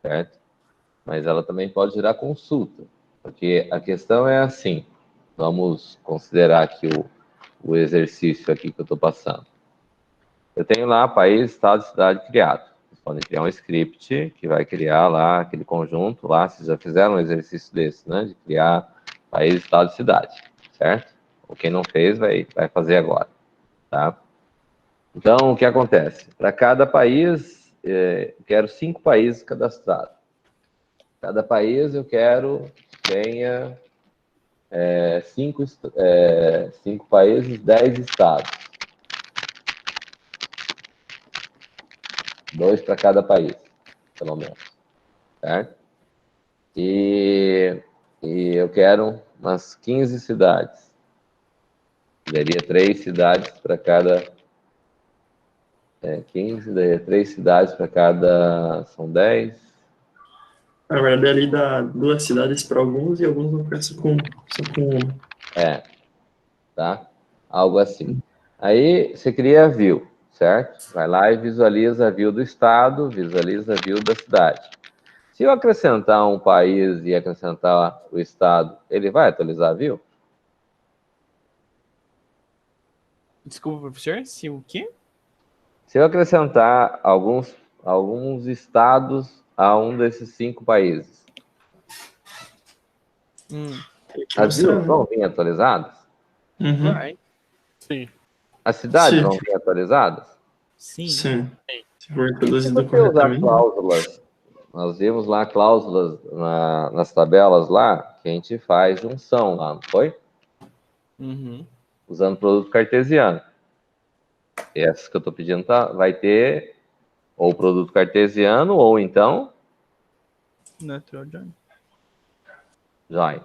certo? Mas ela também pode gerar consulta, porque a questão é assim, vamos considerar aqui o exercício aqui que eu estou passando. Eu tenho lá país, estado, cidade criado. Vocês podem criar um script que vai criar lá aquele conjunto lá, vocês já fizeram um exercício desse, né? De criar país, estado e cidade, certo? Ou quem não fez vai fazer agora, tá? Então, o que acontece? Para cada país, eu quero 5 países cadastrados. Cada país eu quero que tenha 5 países, 10 estados. 2 para cada país, pelo menos. Certo? E eu quero umas 15 cidades. Daria 3 cidades para cada... 15, daria 3 cidades para cada... São 10. Na verdade, ali dá 2 cidades para alguns e alguns vão ficar só com uma. Tá? Algo assim. Aí você cria a view, certo? Vai lá e visualiza a view do estado, visualiza a view da cidade. Se eu acrescentar um país e acrescentar o estado, ele vai atualizar a view? Desculpa, professor, se o quê? Se eu acrescentar alguns estados a um desses 5 países, as views vão vir atualizadas? Uhum. Vai. Sim. As cidades Sim. vão vir atualizadas? Sim. Se for E se introduzido você usar corretamente. cláusulas, nós vimos lá cláusulas nas tabelas lá, que a gente faz junção lá, não foi? Uhum. Usando produto cartesiano. Essas que eu estou pedindo vai ter ou produto cartesiano ou então Natural join. join.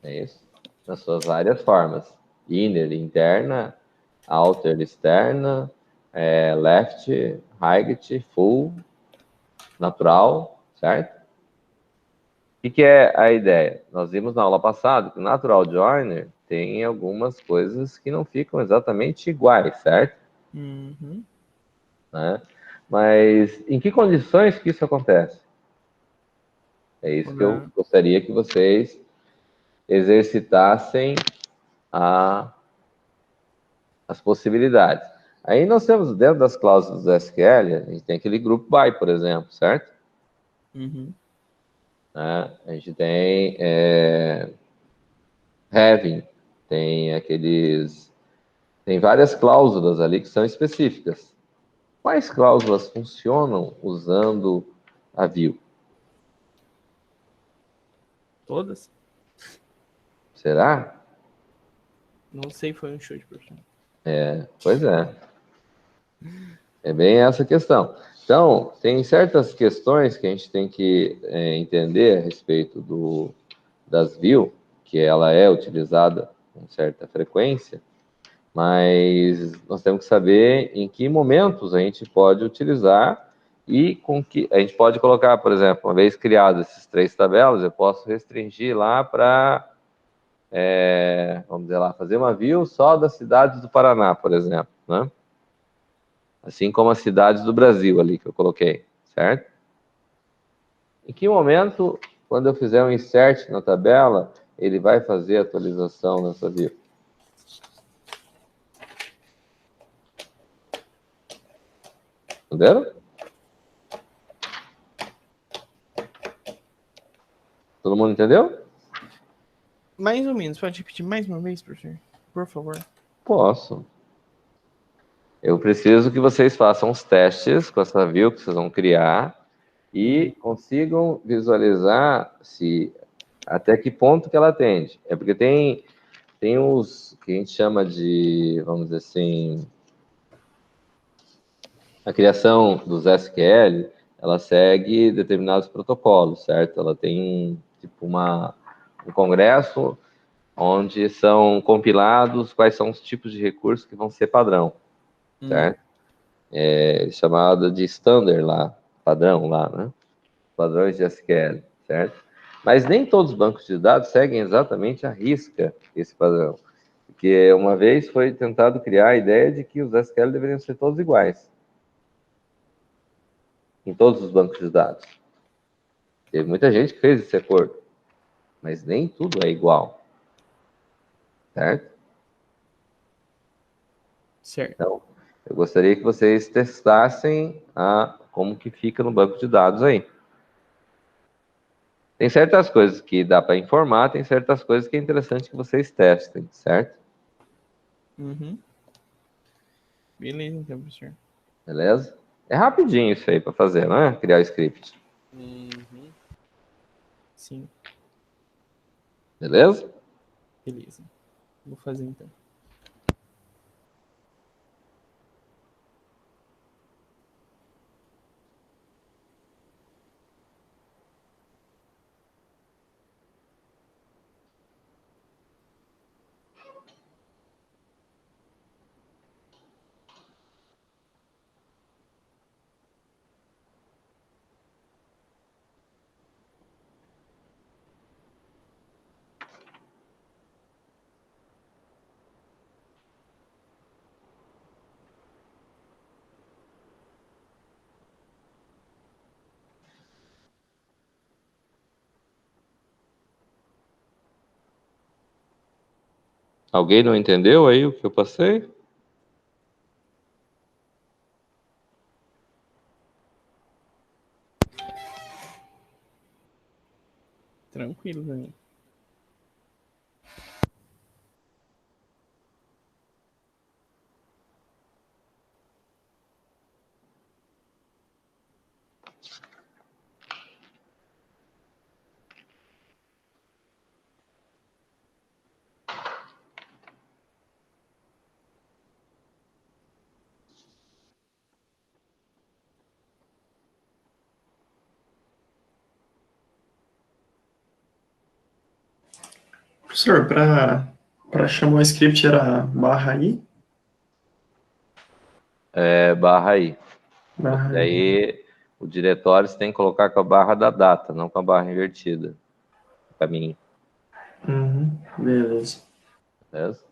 É isso? Nas suas várias formas. Inner, interna, outer, externa, left, right, full, natural, certo? O que é a ideia? Nós vimos na aula passada que o natural joiner tem algumas coisas que não ficam exatamente iguais, certo? Uhum. Né? Mas em que condições que isso acontece? É isso que eu gostaria que vocês exercitassem as possibilidades. Aí nós temos, dentro das cláusulas do SQL, a gente tem aquele group by, por exemplo, certo? Uhum. Né? A gente tem having, tem aqueles... Tem várias cláusulas ali que são específicas. Quais cláusulas funcionam usando a view? Todas? Será? Não sei, foi um chute, professor. Pois é. É bem essa questão. Então, tem certas questões que a gente tem que entender a respeito das view, que ela é utilizada com certa frequência, mas nós temos que saber em que momentos a gente pode utilizar e com que a gente pode colocar, por exemplo, uma vez criados esses 3 tabelas, eu posso restringir lá para, vamos dizer lá, fazer uma view só das cidades do Paraná, por exemplo, né? Assim como as cidades do Brasil ali que eu coloquei, certo? Em que momento, quando eu fizer um insert na tabela, ele vai fazer a atualização nessa view? Entenderam? Todo mundo entendeu? Mais ou menos. Pode repetir mais uma vez, professor? Por favor. Posso. Eu preciso que vocês façam os testes com essa view que vocês vão criar e consigam visualizar até que ponto que ela atende. É porque tem os que a gente chama de, vamos dizer assim, a criação dos SQL, ela segue determinados protocolos, certo? Ela tem tipo um congresso onde são compilados quais são os tipos de recursos que vão ser padrão, certo? Chamado de standard lá, padrão lá, né? Padrões de SQL, certo? Mas nem todos os bancos de dados seguem exatamente à risca esse padrão, porque uma vez foi tentado criar a ideia de que os SQL deveriam ser todos iguais em todos os bancos de dados. Teve muita gente que fez esse acordo, mas nem tudo é igual, certo? Certo. Então, eu gostaria que vocês testassem como que fica no banco de dados aí. Tem certas coisas que dá para informar, tem certas coisas que é interessante que vocês testem, certo? Uhum. Beleza, então, professor. Beleza? É rapidinho isso aí para fazer, não é? Criar o script. Uhum. Sim, Beleza? beleza. Vou fazer então. Alguém não entendeu aí o que eu passei? Tranquilo também. Professor, para chamar o script era barra i? É barra aí. Barra i. Daí o diretório você tem que colocar com a barra da data, não com a barra invertida. Para mim, Uhum, beleza. beleza?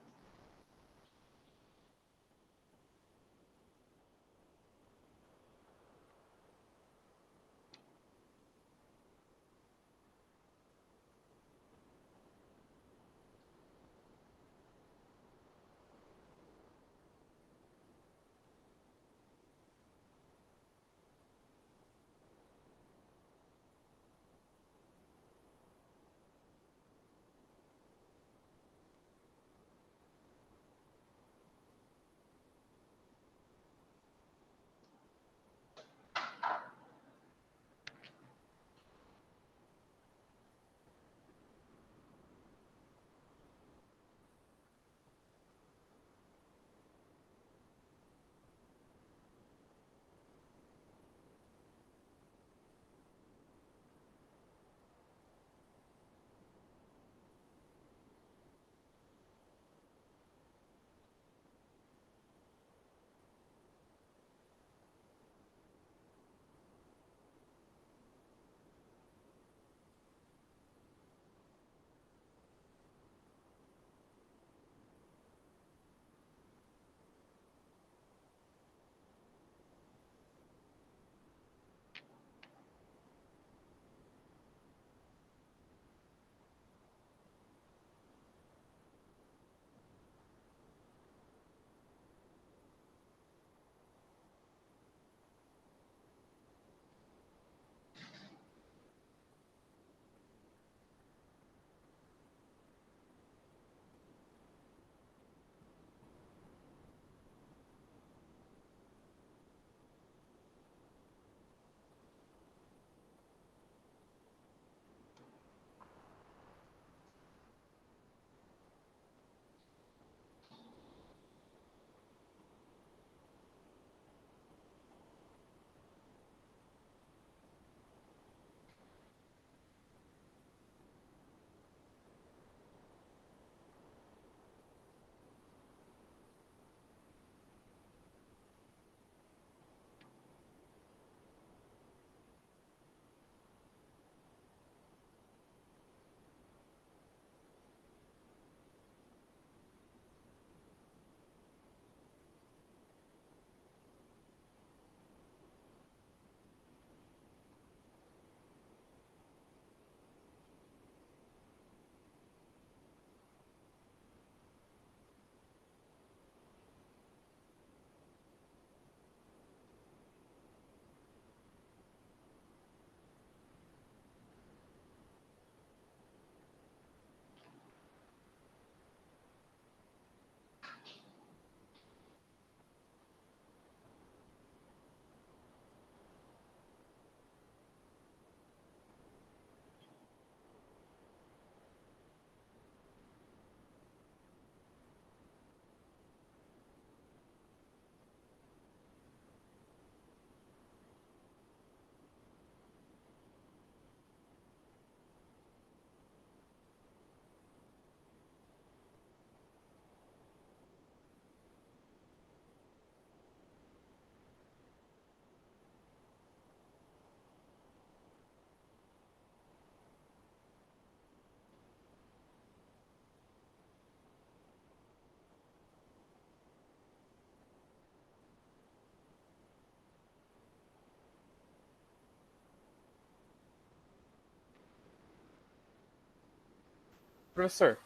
Professor,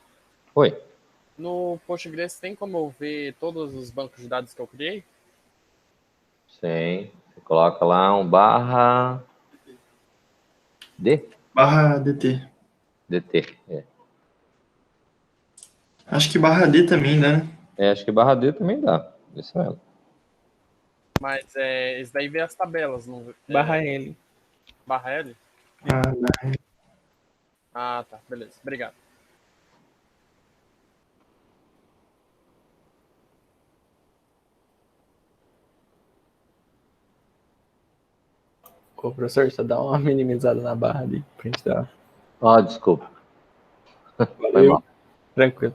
Oi. no Postgres tem como eu ver todos os bancos de dados que eu criei? Sim. Você coloca lá um barra D. Barra DT. DT. É. Acho que barra D também dá, né? Acho que barra D também dá. Isso mesmo. Mas esse daí vê as tabelas, não Barra L. barra L? Ah, dá. Ah, tá, beleza. Obrigado. Ô, professor, só dá uma minimizada na barra ali pra gente dar. Desculpa. Foi Valeu. mal. Tranquilo.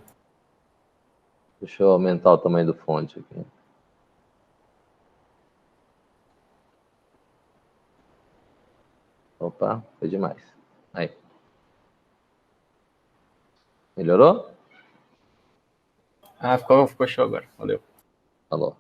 Deixa eu aumentar o tamanho do fonte aqui. Opa, foi demais. Aí. Melhorou? Ah, ficou show agora. Valeu. Falou.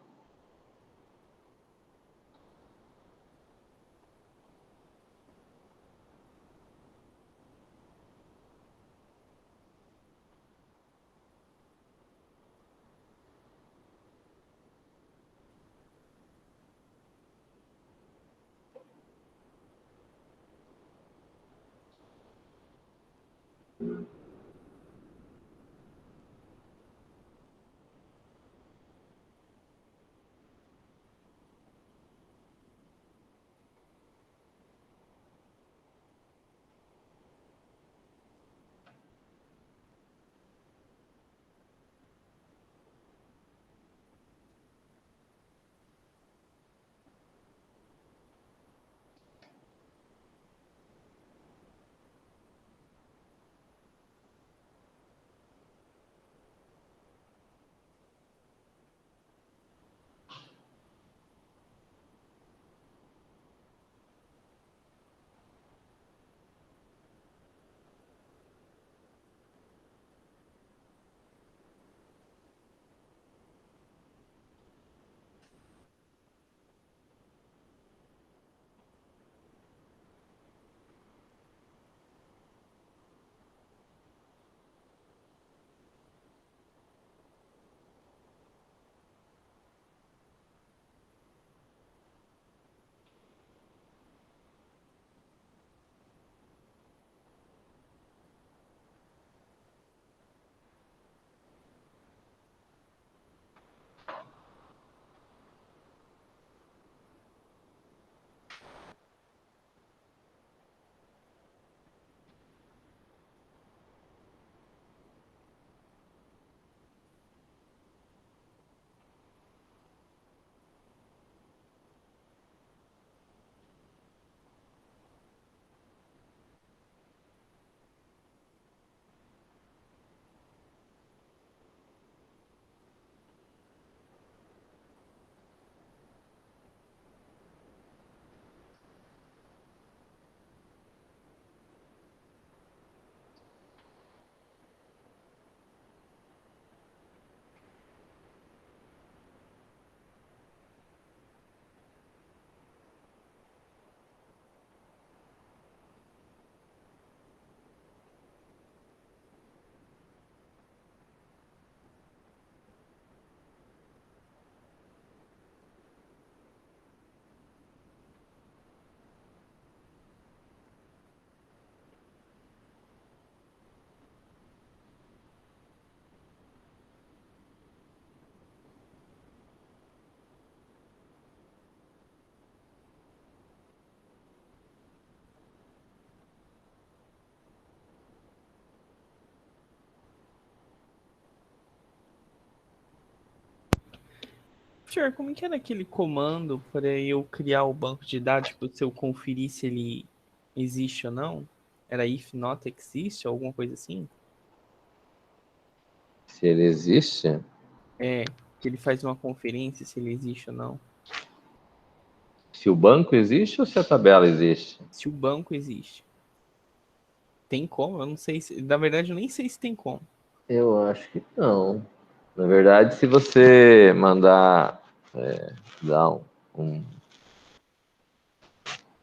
Senhor, como é que era aquele comando para eu criar o banco de dados para eu conferir se ele existe ou não? Era if not exist, alguma coisa assim? Se ele existe, Que ele faz uma conferência se ele existe ou não. se o banco existe ou se a tabela existe? Se o banco existe. Tem como? Eu não sei se. Na verdade, eu nem sei se tem como. Eu acho que não. Na verdade, se você mandar dar um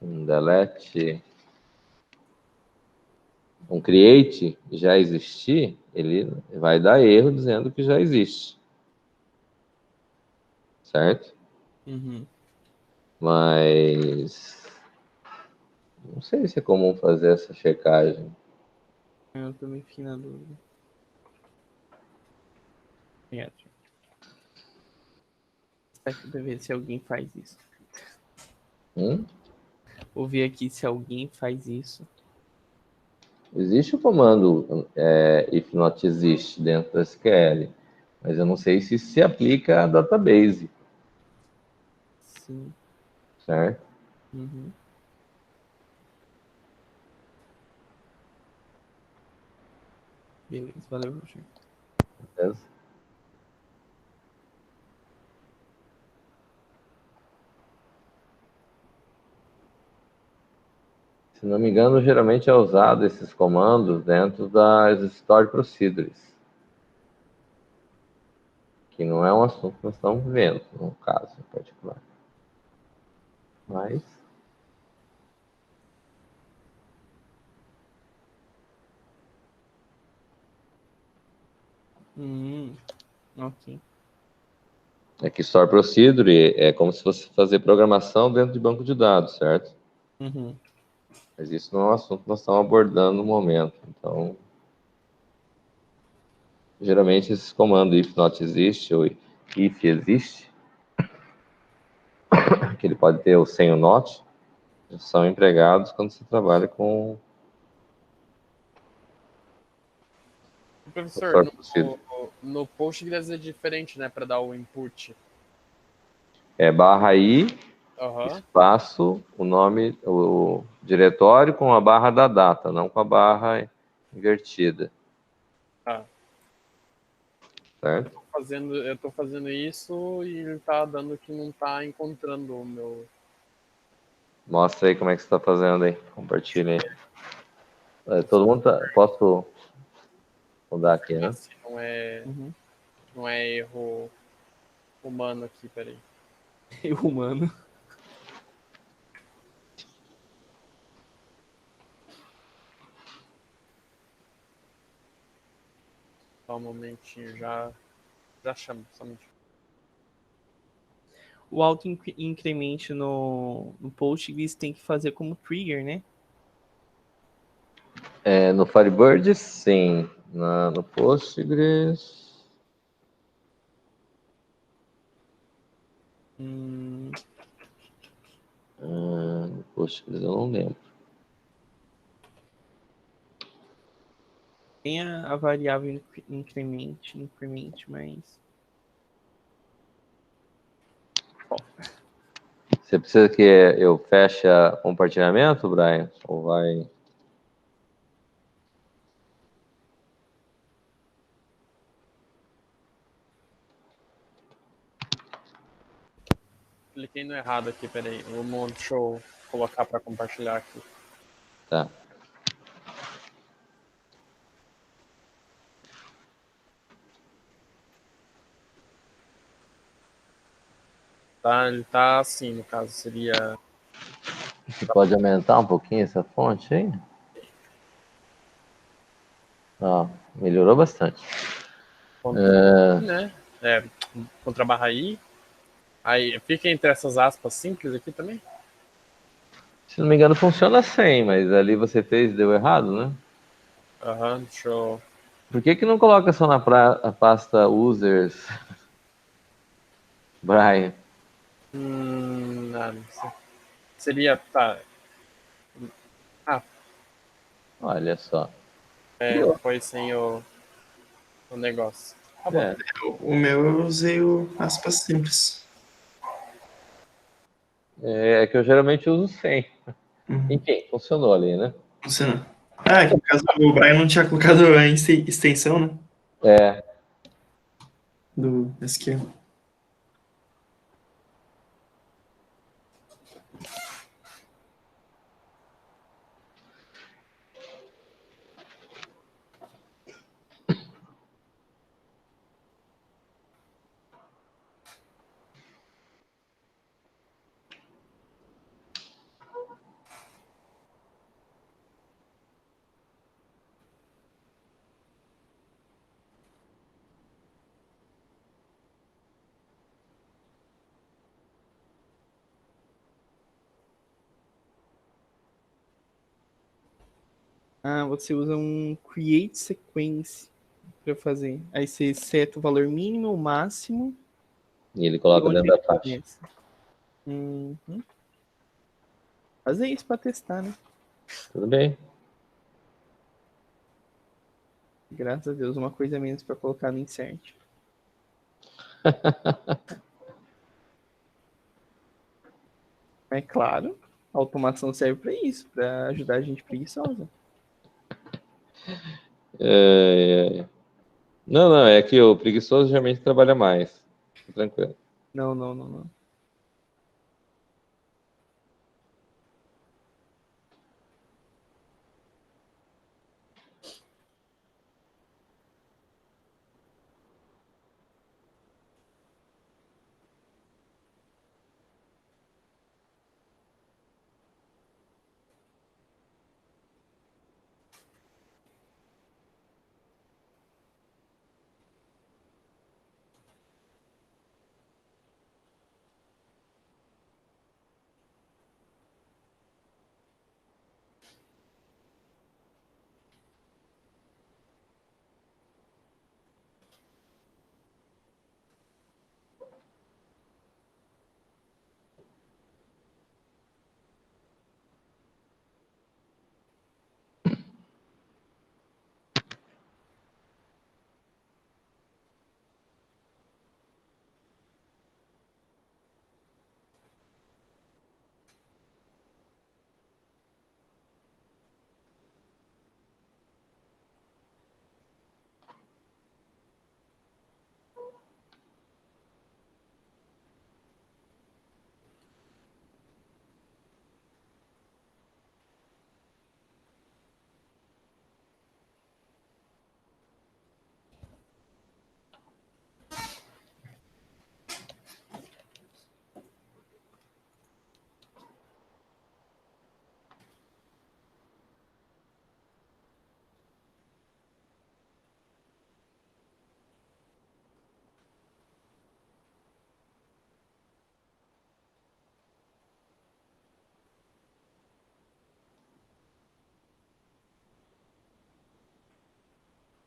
delete um create já existir, ele vai dar erro dizendo que já existe. Certo? Uhum. Mas não sei se é comum fazer essa checagem. Eu também fiquei na dúvida. Pra ver se alguém faz isso. Vou ver aqui se alguém faz isso. Existe o comando if not exist dentro do SQL, mas eu não sei se se aplica a database, Sim. certo? Uhum. Beleza, valeu, Roger. Beleza? Se não me engano, geralmente é usado esses comandos dentro das Stored Procedures, que não é um assunto que nós estamos vendo, no caso em particular. Mas Ok. é que Store Procedure é como se fosse fazer programação dentro de banco de dados, certo? Uhum. Mas isso não é um assunto que nós estamos abordando no momento. Então, geralmente esses comandos if not exist ou if existe, que ele pode ter o sem o not, são empregados quando você trabalha com Professor, Store Procedure. no Postgres é diferente, né, para dar o input. É barra i, Aham. espaço, o nome, o diretório com a barra da data, não com a barra invertida. Ah, Certo? eu tô fazendo isso e ele tá dando que não tá encontrando o meu. Mostra aí como é que você está fazendo aí. Compartilha aí. Todo mundo tá. Posso mudar aqui, né? Se não é, Uhum. não é erro humano aqui, peraí. Eu, humano. Só um momentinho, já chamo, só um momentinho. O auto-increment no Postgres tem que fazer como trigger, né? No Firebird, sim. No Postgres. Hum, No Postgres eu não lembro. tem a variável increment, mas... Você precisa que eu feche compartilhamento, Brian? Ou vai. Cliquei no errado aqui, peraí. Deixa eu colocar para compartilhar aqui. Tá. Tá, ele tá assim, no caso, seria. Você pode aumentar um pouquinho essa fonte aí? Ó, melhorou bastante. Né? Contra barra I. Aí fica entre essas aspas simples aqui também? Se não me engano, funciona sem, mas ali você fez e deu errado, né? Aham, deixa eu. Por que não coloca só na a pasta users, Brian? Não sei. Seria. Tá. Ah, Olha só. foi sem o negócio. Tá bom. É, O meu eu usei o aspas simples. é que eu geralmente uso sem. Uhum. Enfim, funcionou ali, né? Funciona. Ah, que no caso o Brian não tinha colocado a extensão, né? É, Do SQL. Ah, você usa um create sequence para fazer. Aí você seta o valor mínimo, o máximo E ele e coloca onde dentro ele da faixa. começa. Uhum. Fazer isso para testar, né? Tudo bem. Graças a Deus, uma coisa a menos para colocar no insert. É claro, a automação serve para isso, para ajudar a gente preguiçosa. Não, não, é que o preguiçoso geralmente trabalha mais. Fica tranquilo. Não, não, não, não.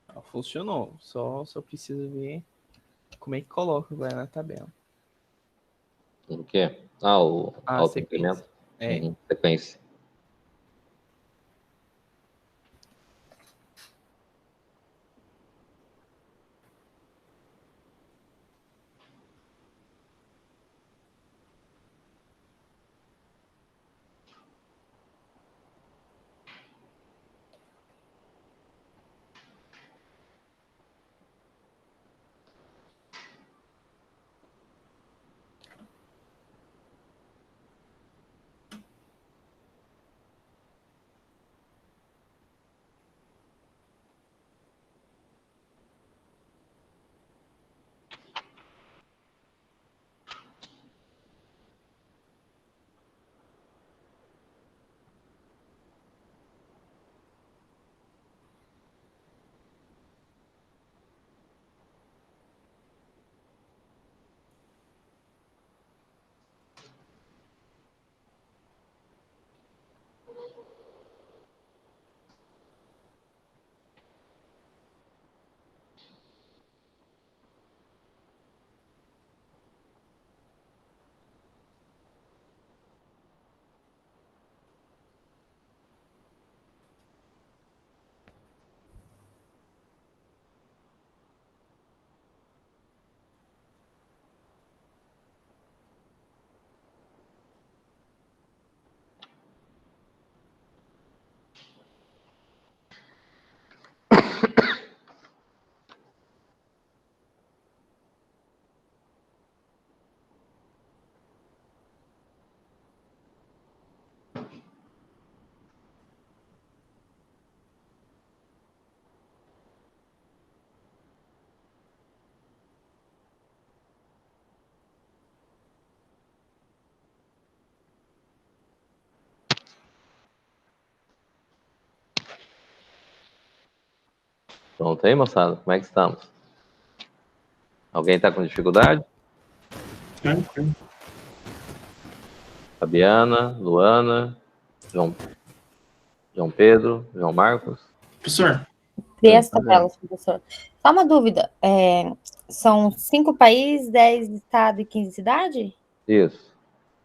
Ah, funcionou. Só precisa ver como é que coloca agora na tabela. O quê? Ah, o A auto-incremento? sequência. É. Sequência. Pronto aí, moçada? Como é que estamos? Alguém está com dificuldade? Fabiana, Luana, João. João Pedro, João Marcos. Professor, Cria as tabelas, professor. Só uma dúvida. São 5 países, 10 estados e 15 cidades? Isso,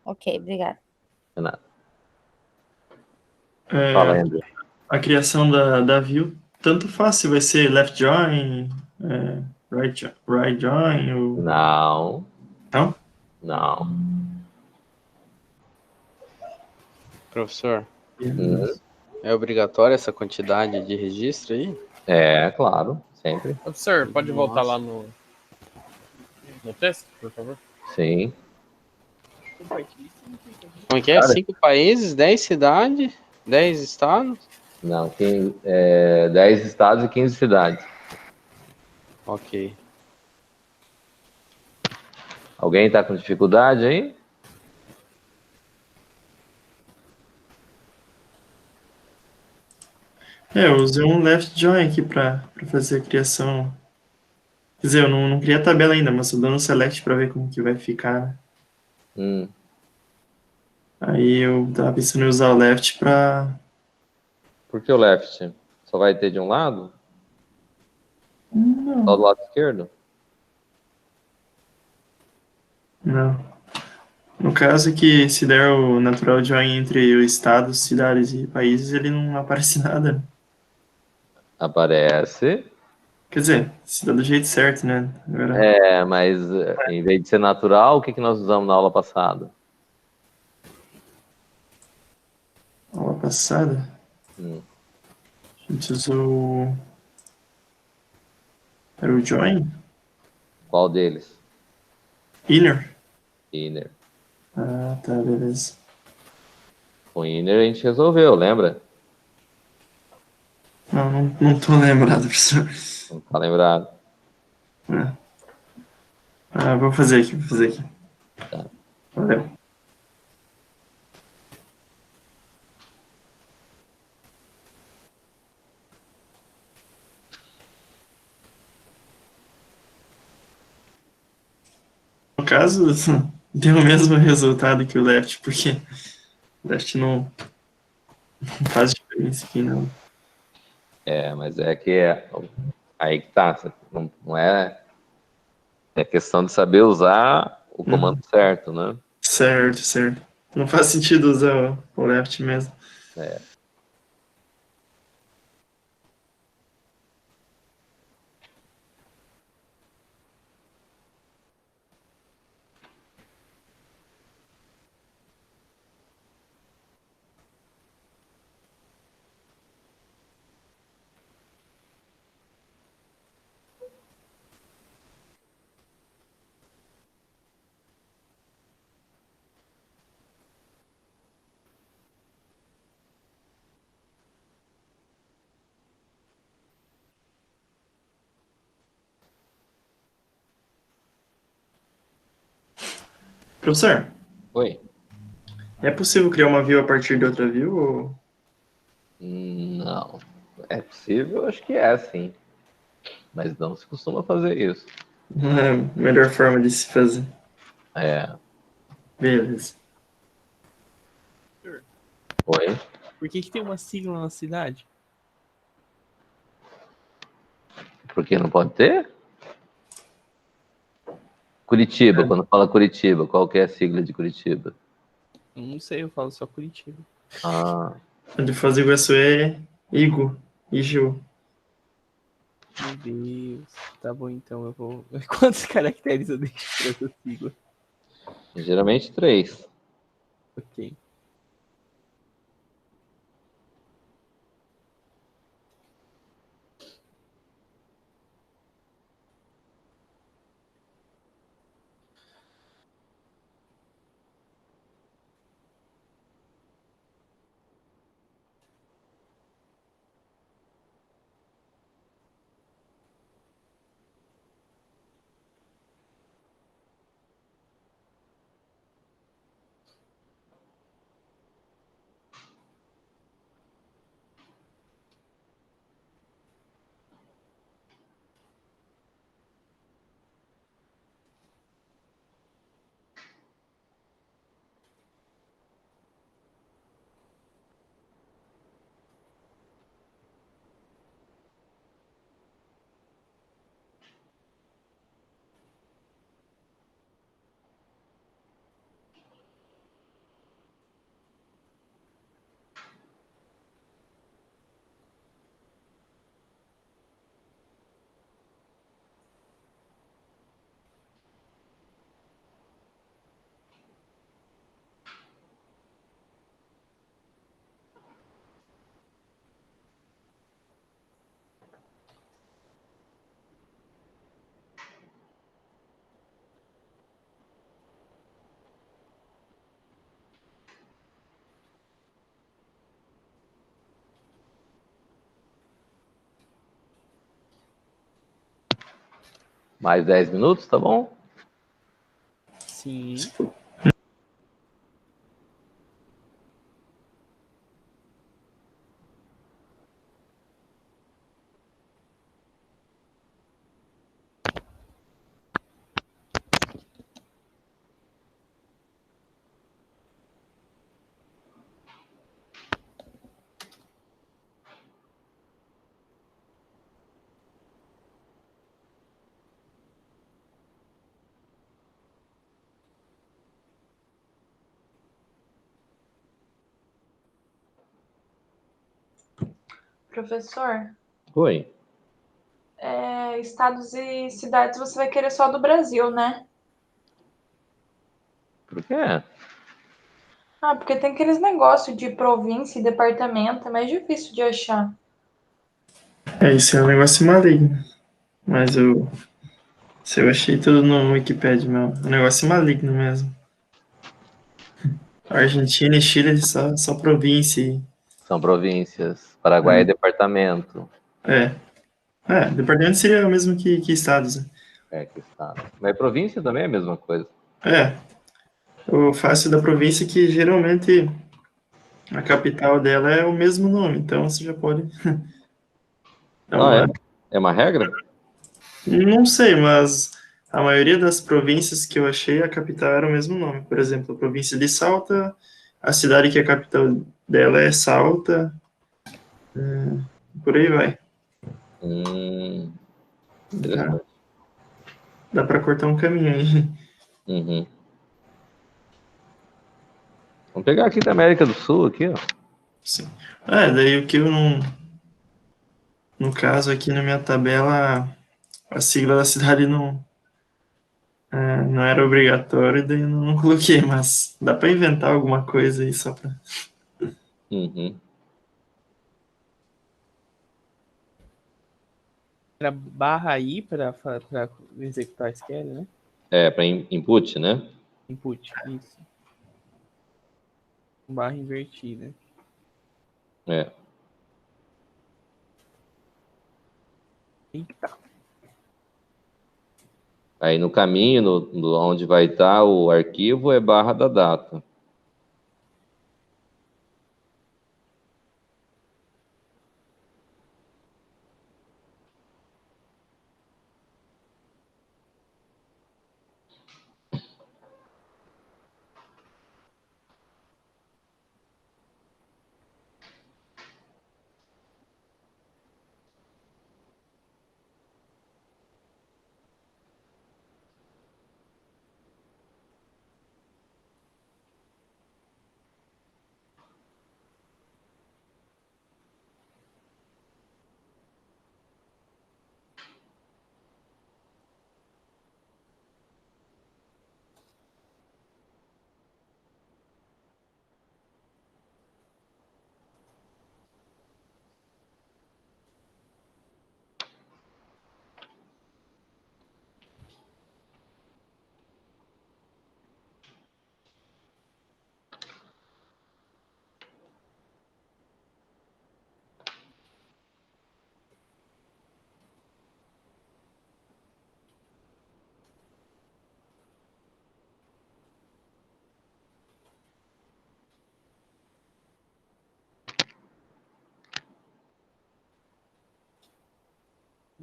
Ok, obrigada. Renato. é, Fala, André. a criação da view, tanto faz se vai ser left join, right join, ou... Não, Não? não. Professor, Hum, é obrigatória essa quantidade de registro aí? É, claro, sempre. Professor, pode voltar Nossa. lá no texto, por favor? Sim. Como é que é? Cara. 5 países, 10 cidades, 10 estados? Não, 10 estados e 15 cidades. Ok. Alguém está com dificuldade aí? Eu usei um left join aqui para fazer a criação. Quer dizer, eu não criei a tabela ainda, mas estou dando um select para ver como que vai ficar, né? Hum, Aí eu tava pensando em usar o left para... Por que o left? Só vai ter de um lado? Só do lado esquerdo? Não. No caso que se der o natural join entre os estados, cidades e países, ele não aparece nada, né? Aparece. Quer dizer, se dá do jeito certo, né? Agora, Mas em vez de ser natural, o que nós usamos na aula passada? aula passada, Hum, a gente usou... Era o join? Qual deles? Inner? Inner. Ah, tá, beleza. Com inner a gente resolveu, lembra? Não tô lembrado, professor. Não tá lembrado. É. Vou fazer aqui, Tá. Valeu. No caso, deu o mesmo resultado que o left, porque o left não faz diferença aqui, não. Mas é que aí que tá. Não é. É questão de saber usar o comando certo, né? Certo, certo. Não faz sentido usar o left mesmo. É. Professor, Oi? é possível criar uma view a partir de outra view? Ou... Não. É possível? Acho que é, sim. Mas não se costuma fazer isso. não é a melhor forma de se fazer? É. Beleza. Oi? Por que tem uma sigla na cidade? Por que não pode ter? Curitiba, quando fala Curitiba, qual que é a sigla de Curitiba? Eu não sei, eu falo só Curitiba. Ah, A de Foz do Iguaçu é Igu. Meu Deus. Tá bom, então eu vou. Quantos caracteres eu deixo pra essa sigla? geralmente 3. Ok. Mais 10 minutos, tá bom? Sim. Professor, Oi. estados e cidades você vai querer só do Brasil, né? Por quê? Ah, porque tem aqueles negócios de província e departamento, é mais difícil de achar. Isso é um negócio maligno. Mas se eu achei tudo no Wikipedia, meu. É um negócio maligno mesmo. Argentina e Chile só província. São províncias. Paraguai é departamento. É. Departamento seria o mesmo que estados, né? Que estado. Mas província também é a mesma coisa. O fácil da província é que geralmente a capital dela é o mesmo nome, então você já pode dar Ah, é? uma. É uma regra? Não sei, mas a maioria das províncias que eu achei, a capital era o mesmo nome. Por exemplo, a província de Salta, a cidade que é a capital dela é Salta, por aí vai. Dá, Interessante. dá para cortar um caminho aí. Uhum. Vamos pegar aqui da América do Sul, aqui, ó. Sim. Daí o que eu não. No caso, aqui na minha tabela, a sigla da cidade não era obrigatório, daí eu não coloquei, mas dá para inventar alguma coisa aí só para. Uhum. Era barra I para executar SQL, né? Para input, né? Input, isso. Barra invertida. É. Eita. Aí no caminho, onde vai estar o arquivo, é barra da data.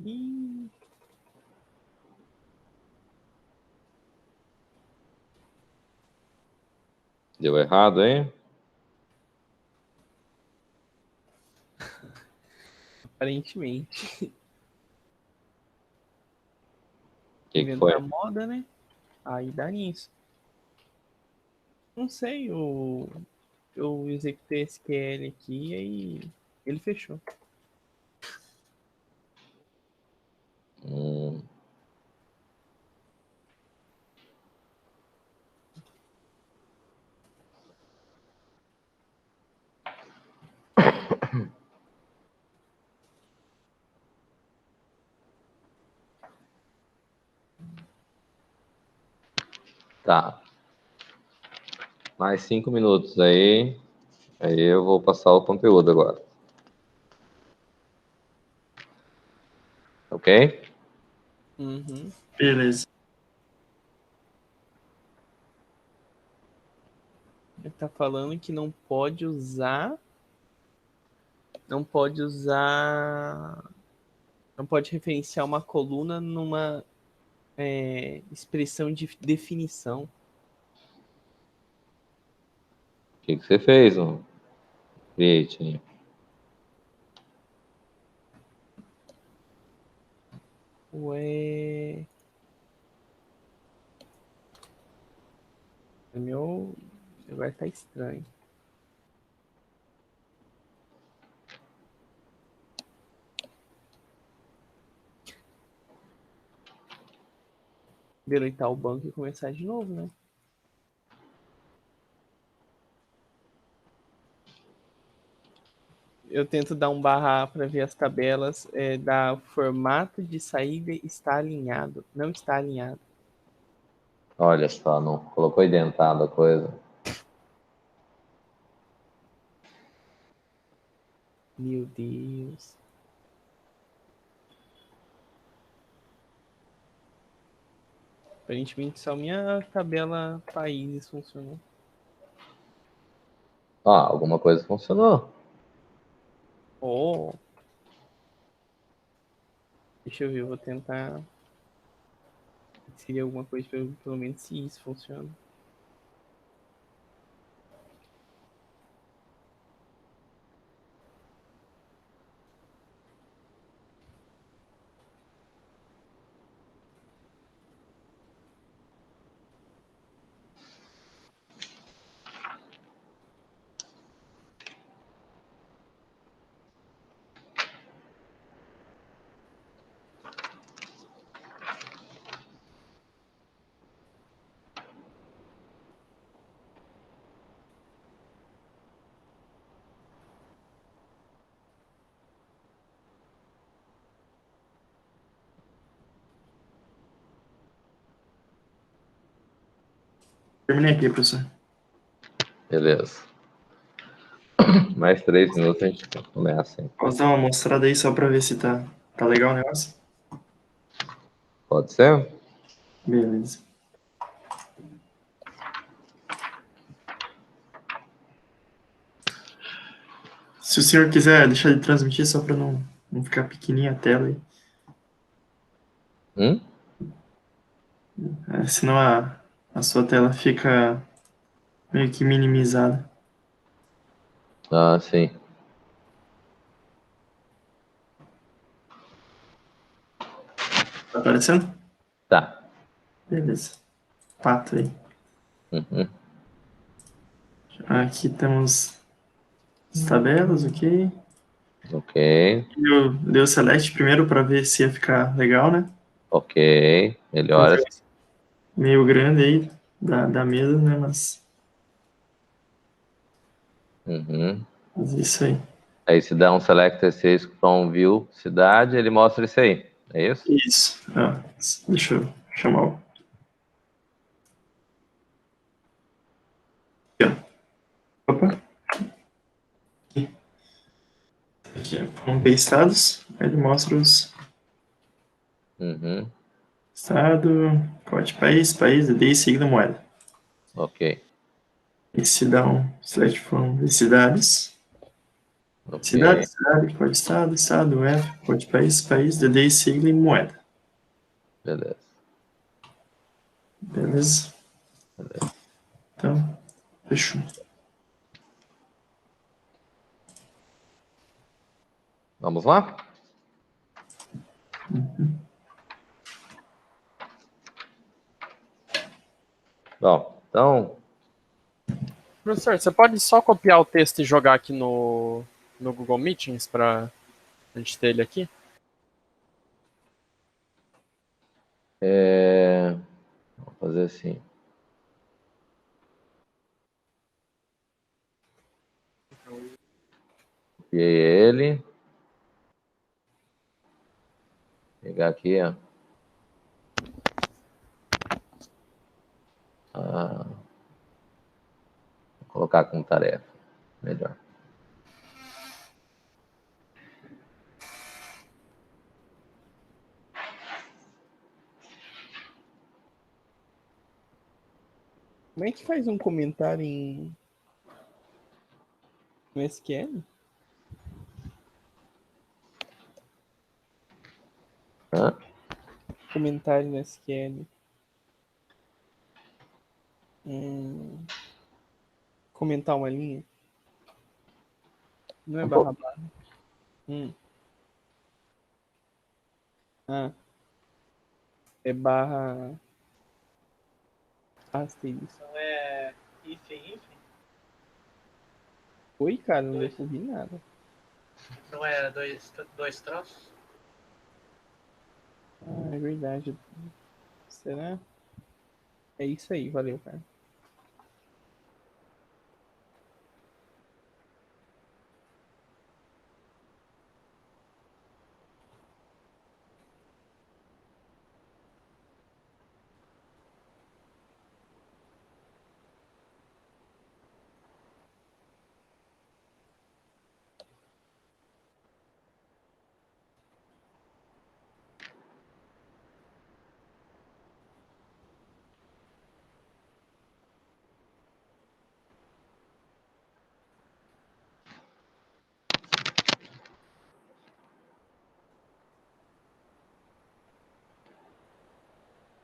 Ih, Deu errado, hein? aparentemente. O que Inventar foi? moda, né? Aí dá nisso. Não sei, eu executei SQL aqui e aí ele fechou. Hum. Tá. Mais 5 minutos aí. Aí eu vou passar o conteúdo agora. Ok? Uhum. Beleza. Ele tá falando que não pode usar. Não pode usar. Não pode referenciar uma coluna numa expressão de definição. O que você fez, ó? Create aí. Ué. Meu vai estar estranho. Deletar o banco e começar de novo, né? Eu tento dar um barra para ver as tabelas. Da formato de saída está alinhado. Não está alinhado. Olha só, não colocou identado a coisa. Meu Deus. Aparentemente só minha tabela países funcionou. Alguma coisa funcionou. Oh. Deixa eu ver, eu vou tentar inserir alguma coisa pelo menos se isso funciona. Terminei aqui, professor. Beleza. Mais 3 minutos a gente começa, hein? Posso dar uma mostrada aí só pra ver se tá legal o negócio? Pode ser? Beleza. Se o senhor quiser deixar de transmitir só pra não ficar pequenininha a tela aí. Senão a sua tela fica meio que minimizada. Sim. Tá aparecendo? Tá. Beleza. 4 aí. Uhum. Aqui temos as tabelas, ok. Ok. Eu dei o select primeiro para ver se ia ficar legal, né? Ok. Melhora. Meio grande aí da mesa, né? Mas isso aí. Aí se dá um select C6 from view cidade, ele mostra isso aí. É isso? Isso. Deixa eu chamar o. Aqui, ó. Opa. Aqui, ó. Vamos ver estados. Aí ele mostra os. Estado, código país, DDI, sigla, moeda. Ok. E se dá um select from de cidades. Ok. Cidade, código estado, F, código país, DDI, sigla e moeda. Beleza. Beleza? Então, fechou. Vamos lá? Bom, então, Professor, você pode só copiar o texto e jogar aqui no Google Meetings para a gente ter ele aqui? vamos fazer assim. Copiei ele. Pegar aqui, ó. Vou colocar como tarefa. Melhor. Como é que faz um comentário no SQL? Hã? Comentário no SQL. Comentar uma linha? Não é barra barra. Ah. É barra asterisco. Então é if. Oi, cara, não deu pra ouvir nada. Não é dois traços? Ah, é verdade. Será? É isso aí, valeu, cara.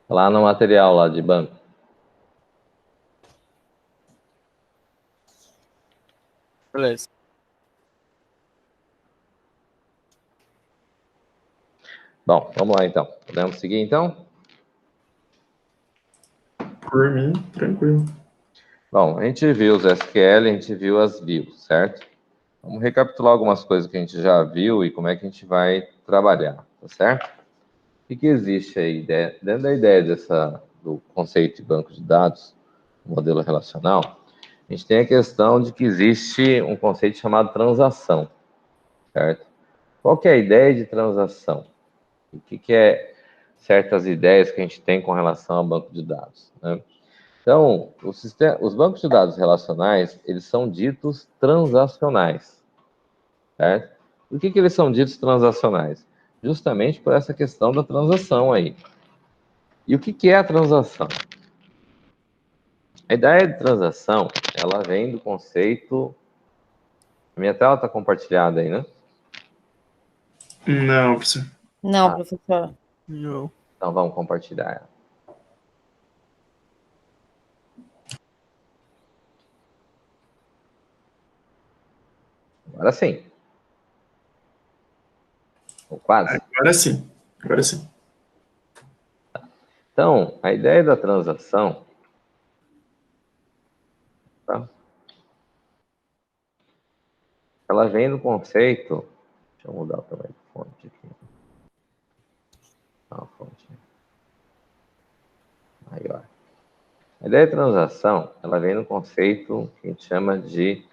Lá no material lá de banco. Beleza. Bom, vamos lá então. Podemos seguir então? Por mim, tranquilo. Bom, a gente viu os SQL, a gente viu as views, certo? Vamos recapitular algumas coisas que a gente já viu e como é que a gente vai trabalhar, tá certo? O que existe aí dentro da ideia do conceito de banco de dados, modelo relacional? A gente tem a questão de que existe um conceito chamado transação, certo? Qual que é a ideia de transação? O que é certas ideias que a gente tem com relação ao banco de dados, né? Então, os bancos de dados relacionais, eles são ditos transacionais, certo? Por que eles são ditos transacionais? Justamente por essa questão da transação aí. E o que é a transação? A ideia de transação, ela vem do conceito... A minha tela está compartilhada aí, né? Não, professor. Não, professor. Não. Então, vamos compartilhar ela. Agora sim. Ou quase. Agora sim. Agora sim. Então, a ideia da transação... Tá? Ela vem do conceito... Deixa eu mudar o tamanho da fonte aqui. Uma fonte maior. A ideia de transação, ela vem no conceito que a gente chama de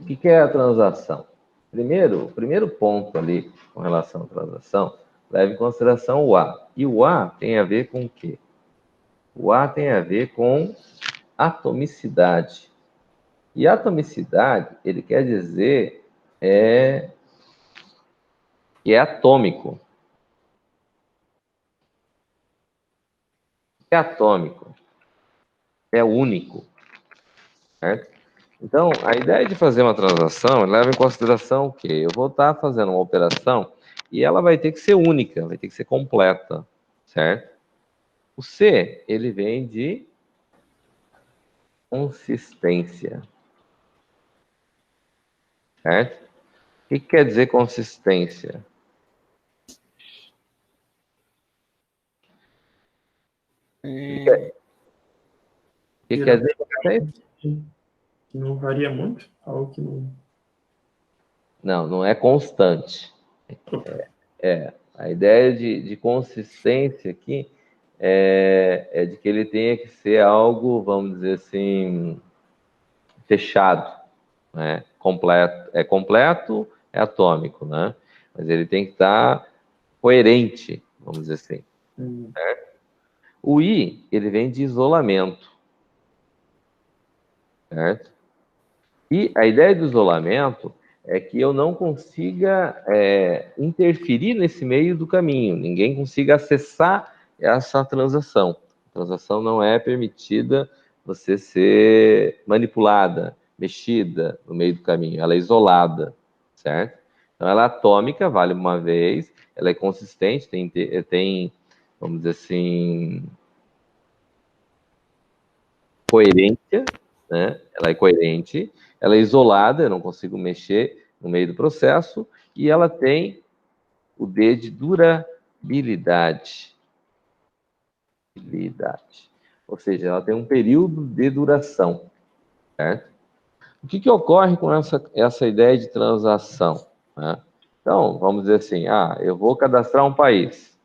O que é a transação? O primeiro ponto ali com relação à transação, leva em consideração o A. E o A tem a ver com o quê? O A tem a ver com atomicidade. E atomicidade, ele quer dizer que é atômico. É atômico. É único. Certo? Então, a ideia de fazer uma transação leva em consideração o quê? Eu vou estar fazendo uma operação e ela vai ter que ser única, vai ter que ser completa, certo? O C, ele vem de consistência, certo? O que quer dizer consistência? O que quer dizer consistência? Não varia muito? Algo que não... Não é constante. A ideia de consistência aqui é de que ele tenha que ser algo, vamos dizer assim, fechado, né? Completo, é atômico, né? Mas ele tem que estar coerente, vamos dizer assim, Certo? O I, ele vem de isolamento. Certo? E a ideia do isolamento é que eu não consiga interferir nesse meio do caminho, ninguém consiga acessar essa transação. A transação não é permitida você ser manipulada, mexida no meio do caminho, ela é isolada, certo? Então ela é atômica, vale uma vez, ela é consistente, tem vamos dizer assim, coerência, né? Ela é coerente, ela é isolada, eu não consigo mexer no meio do processo, e ela tem o D de durabilidade. Ou seja, ela tem um período de duração, certo? O que ocorre com essa ideia de transação? Né? Então, vamos dizer assim, eu vou cadastrar um país.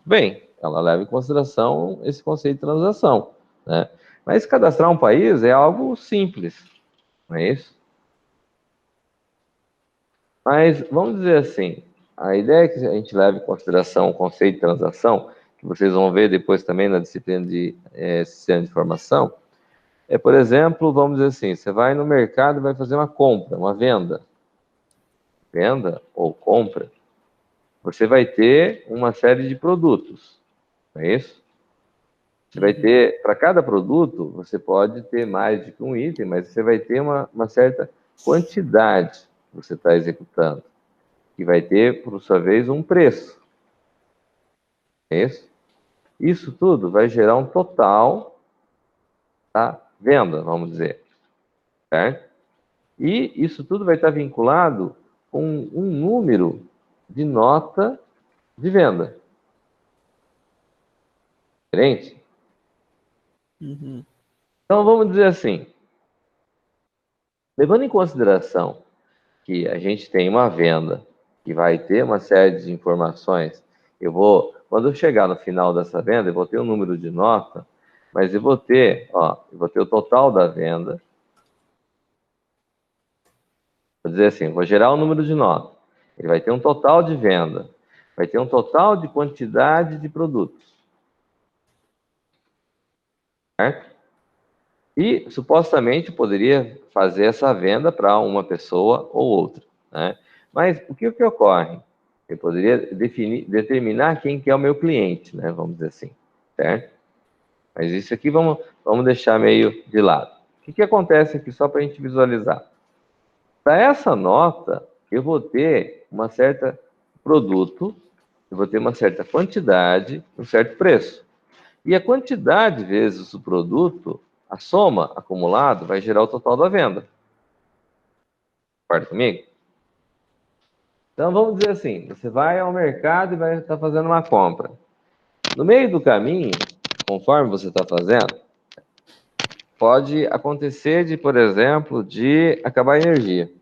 Bem, ela leva em consideração esse conceito de transação, né? Mas cadastrar um país é algo simples, não é isso? Mas vamos dizer assim, a ideia é que a gente leve em consideração o conceito de transação, que vocês vão ver depois também na disciplina de sistema de informação, é, por exemplo, vamos dizer assim, você vai no mercado e vai fazer uma compra, uma venda ou compra, você vai ter uma série de produtos, não é isso? Você vai ter, para cada produto, você pode ter mais de que um item, mas você vai ter uma certa quantidade que você está executando, que vai ter, por sua vez, um preço. É isso? Isso tudo vai gerar um total da venda, vamos dizer. Certo? E isso tudo vai estar vinculado com um número de nota de venda. Diferente? Uhum. Então, vamos dizer assim, levando em consideração que a gente tem uma venda que vai ter uma série de informações, quando eu chegar no final dessa venda, eu vou ter um número de nota, mas eu vou ter o total da venda. Vou dizer assim, vou gerar um número de nota. Ele vai ter um total de venda, vai ter um total de quantidade de produtos. Certo? E, supostamente, poderia fazer essa venda para uma pessoa ou outra. Né? Mas o que ocorre? Eu poderia determinar quem que é o meu cliente, né? Vamos dizer assim. Certo? Mas isso aqui vamos deixar meio de lado. O que acontece aqui, só para a gente visualizar? Para essa nota, eu vou ter uma certa produto, eu vou ter uma certa quantidade, um certo preço. E a quantidade vezes o produto, a soma acumulado, vai gerar o total da venda. Concorda comigo? Então, vamos dizer assim, você vai ao mercado e vai estar fazendo uma compra. No meio do caminho, conforme você está fazendo, pode acontecer de, por exemplo, de acabar a energia.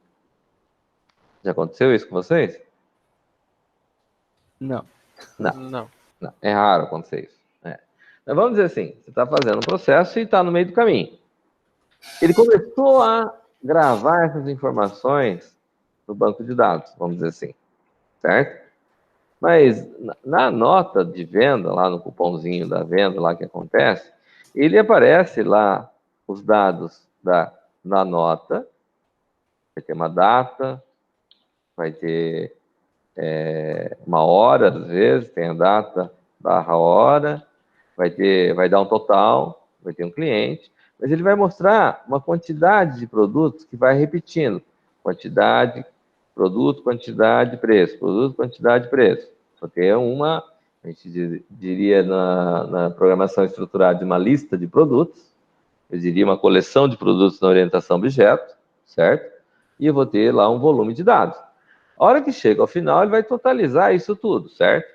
Já aconteceu isso com vocês? Não. Não. É raro acontecer isso. Mas vamos dizer assim, você está fazendo um processo e está no meio do caminho. Ele começou a gravar essas informações no banco de dados, vamos dizer assim, certo? Mas na nota de venda, lá no cupomzinho da venda, lá que acontece, ele aparece lá os dados da nota, vai ter uma data, vai ter uma hora, às vezes, tem a data barra hora, vai dar um total, vai ter um cliente, mas ele vai mostrar uma quantidade de produtos que vai repetindo. Quantidade, produto, quantidade, preço. Produto, quantidade, preço. Porque é a gente diria na programação estruturada de uma lista de produtos, eu diria uma coleção de produtos na orientação objeto, certo? E eu vou ter lá um volume de dados. A hora que chega ao final, ele vai totalizar isso tudo, certo?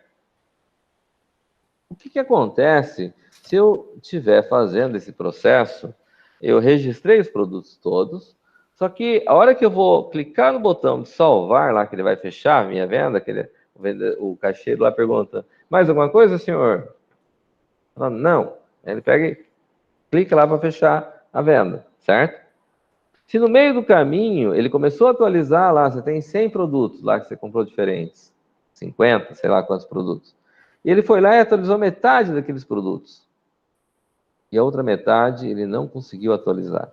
O que acontece se eu estiver fazendo esse processo, eu registrei os produtos todos, só que a hora que eu vou clicar no botão de salvar lá, que ele vai fechar a minha venda, o caixeiro lá pergunta, mais alguma coisa, senhor? Não. Ele pega e clica lá para fechar a venda, certo? Se no meio do caminho ele começou a atualizar lá, você tem 100 produtos lá que você comprou diferentes, 50, sei lá quantos produtos. E ele foi lá e atualizou metade daqueles produtos. E a outra metade ele não conseguiu atualizar.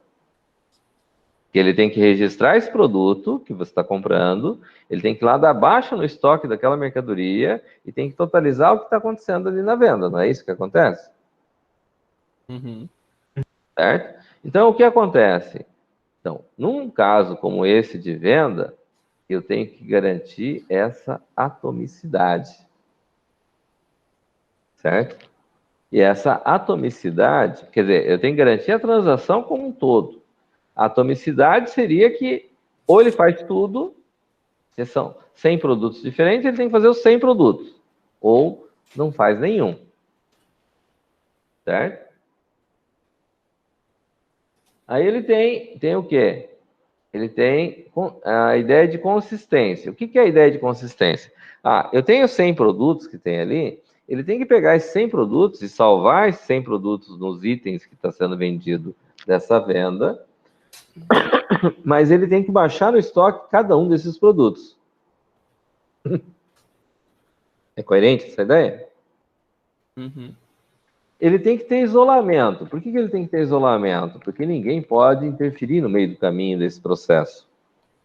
Que ele tem que registrar esse produto que você está comprando, ele tem que ir lá dar baixa no estoque daquela mercadoria e tem que totalizar o que está acontecendo ali na venda, não é isso que acontece? Uhum. Certo? Então, o que acontece? Então, num caso como esse de venda, eu tenho que garantir essa atomicidade. Certo? E essa atomicidade, quer dizer, eu tenho que garantir a transação como um todo. A atomicidade seria que ou ele faz tudo, se são 100 produtos diferentes, ele tem que fazer os 100 produtos, ou não faz nenhum. Certo? Aí ele tem o quê? Ele tem a ideia de consistência. O que é a ideia de consistência? Eu tenho 100 produtos que tem ali, ele tem que pegar esses 100 produtos e salvar esses 100 produtos nos itens que está sendo vendido dessa venda, mas ele tem que baixar no estoque cada um desses produtos. É coerente essa ideia? Uhum. Ele tem que ter isolamento. Por que ele tem que ter isolamento? Porque ninguém pode interferir no meio do caminho desse processo,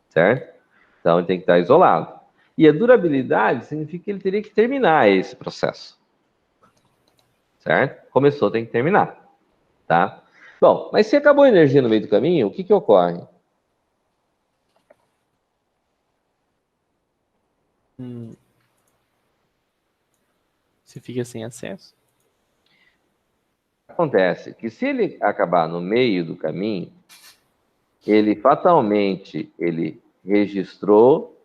certo? Então, ele tem que estar isolado. E a durabilidade significa que ele teria que terminar esse processo, certo? Começou, tem que terminar, tá? Bom, mas se acabou a energia no meio do caminho, o que ocorre? Você fica sem acesso? Acontece que se ele acabar no meio do caminho, ele fatalmente ele registrou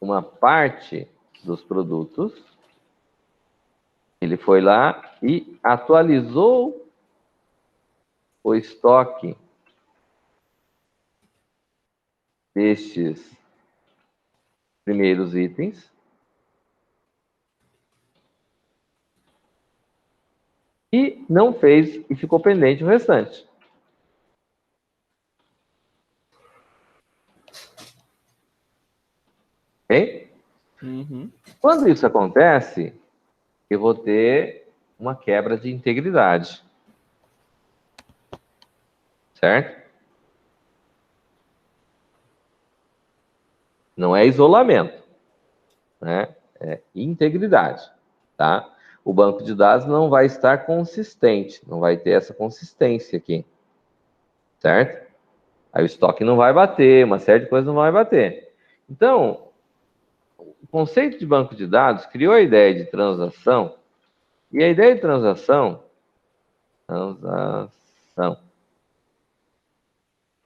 uma parte dos produtos, ele foi lá e atualizou o estoque destes primeiros itens e não fez e ficou pendente o restante. Ok? Uhum. Quando isso acontece, eu vou ter uma quebra de integridade. Certo? Não é isolamento, né? É integridade, tá? O banco de dados não vai estar consistente, não vai ter essa consistência aqui, certo? Aí o estoque não vai bater, uma série de coisas não vai bater. Então, o conceito de banco de dados criou a ideia de transação, e a ideia de transação,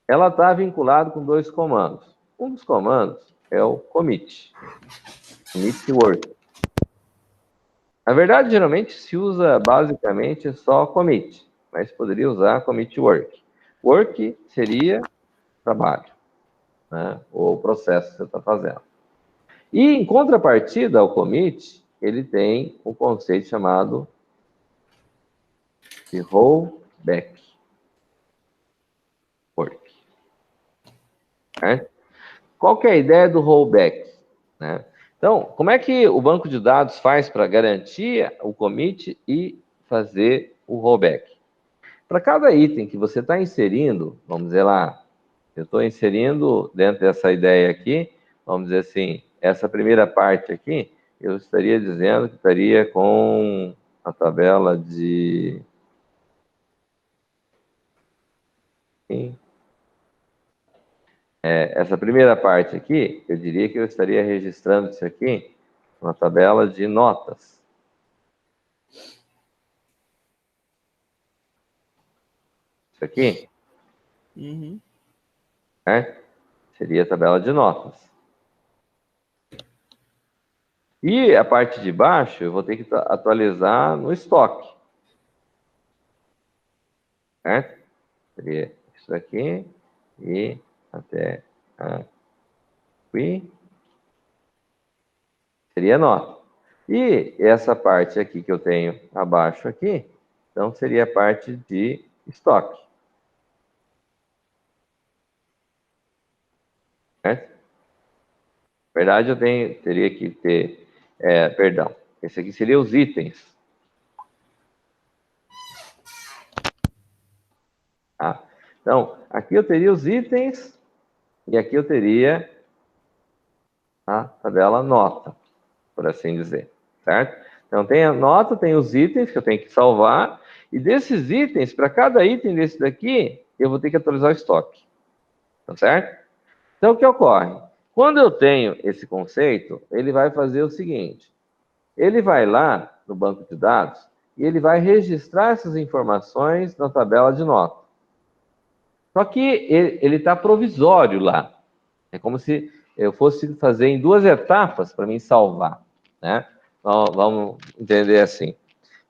ela está vinculada com dois comandos. Um dos comandos é o commit work. Na verdade, geralmente se usa basicamente só commit, mas poderia usar commit work. Work seria trabalho, né? Ou processo que você está fazendo. E em contrapartida ao commit, ele tem um conceito chamado de rollback work. Né? Qual que é a ideia do rollback? Né? Então, como é que o banco de dados faz para garantir o commit e fazer o rollback? Para cada item que você está inserindo, vamos dizer lá, eu estou inserindo dentro dessa ideia aqui, vamos dizer assim, essa primeira parte aqui, eu estaria dizendo que estaria com a tabela de... essa primeira parte aqui, eu diria que eu estaria registrando isso aqui na tabela de notas. Isso aqui, Uhum. seria a tabela de notas. E a parte de baixo, eu vou ter que atualizar no estoque. Certo? Seria isso aqui e até aqui. Seria nota. E essa parte aqui que eu tenho abaixo aqui, então seria a parte de estoque. Certo? Na verdade, teria que ter, perdão, esse aqui seria os itens. Tá? Então, aqui eu teria os itens e aqui eu teria a tabela nota, por assim dizer, certo? Então, tem a nota, tem os itens que eu tenho que salvar, e desses itens, para cada item desse daqui, eu vou ter que atualizar o estoque, tá certo? Então, o que ocorre? Quando eu tenho esse conceito, ele vai fazer o seguinte, ele vai lá no banco de dados e ele vai registrar essas informações na tabela de nota. Só que ele está provisório lá. É como se eu fosse fazer em 2 etapas para mim salvar, né? Então, vamos entender assim.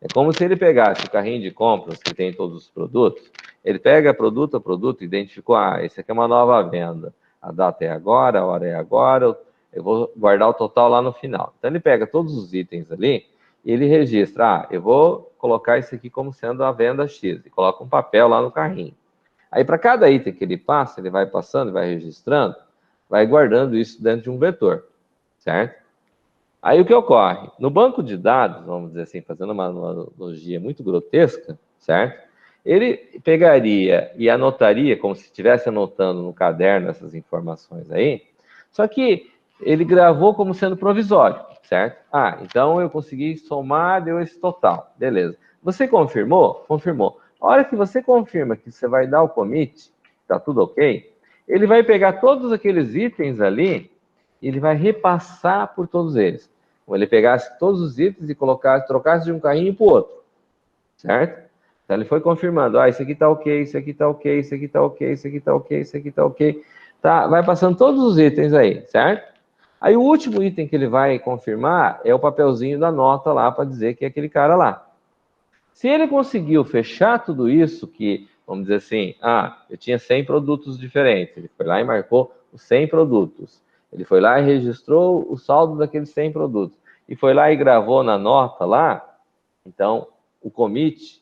É como se ele pegasse o carrinho de compras que tem todos os produtos, ele pega produto a produto, identificou, esse aqui é uma nova venda. A data é agora, a hora é agora, eu vou guardar o total lá no final. Então ele pega todos os itens ali e ele registra, eu vou colocar isso aqui como sendo a venda X, e coloca um papel lá no carrinho. Aí para cada item que ele passa, ele vai passando, vai registrando, vai guardando isso dentro de um vetor, certo? Aí o que ocorre? No banco de dados, vamos dizer assim, fazendo uma analogia muito grotesca, certo? Ele pegaria e anotaria, como se estivesse anotando no caderno essas informações aí, só que ele gravou como sendo provisório, certo? Então eu consegui somar, deu esse total, beleza. Você confirmou? Confirmou. A hora que você confirma que você vai dar o commit, tá tudo ok, ele vai pegar todos aqueles itens ali e ele vai repassar por todos eles. Como ele pegasse todos os itens e trocasse de um carrinho para o outro, certo? Então ele foi confirmando, isso aqui está ok, isso aqui está ok, isso aqui está ok, isso aqui está ok, isso aqui está ok. Tá, vai passando todos os itens aí, certo? Aí o último item que ele vai confirmar é o papelzinho da nota lá para dizer que é aquele cara lá. Se ele conseguiu fechar tudo isso, que, vamos dizer assim, eu tinha 100 produtos diferentes, ele foi lá e marcou os 100 produtos. Ele foi lá e registrou o saldo daqueles 100 produtos. E foi lá e gravou na nota lá, então, o commit,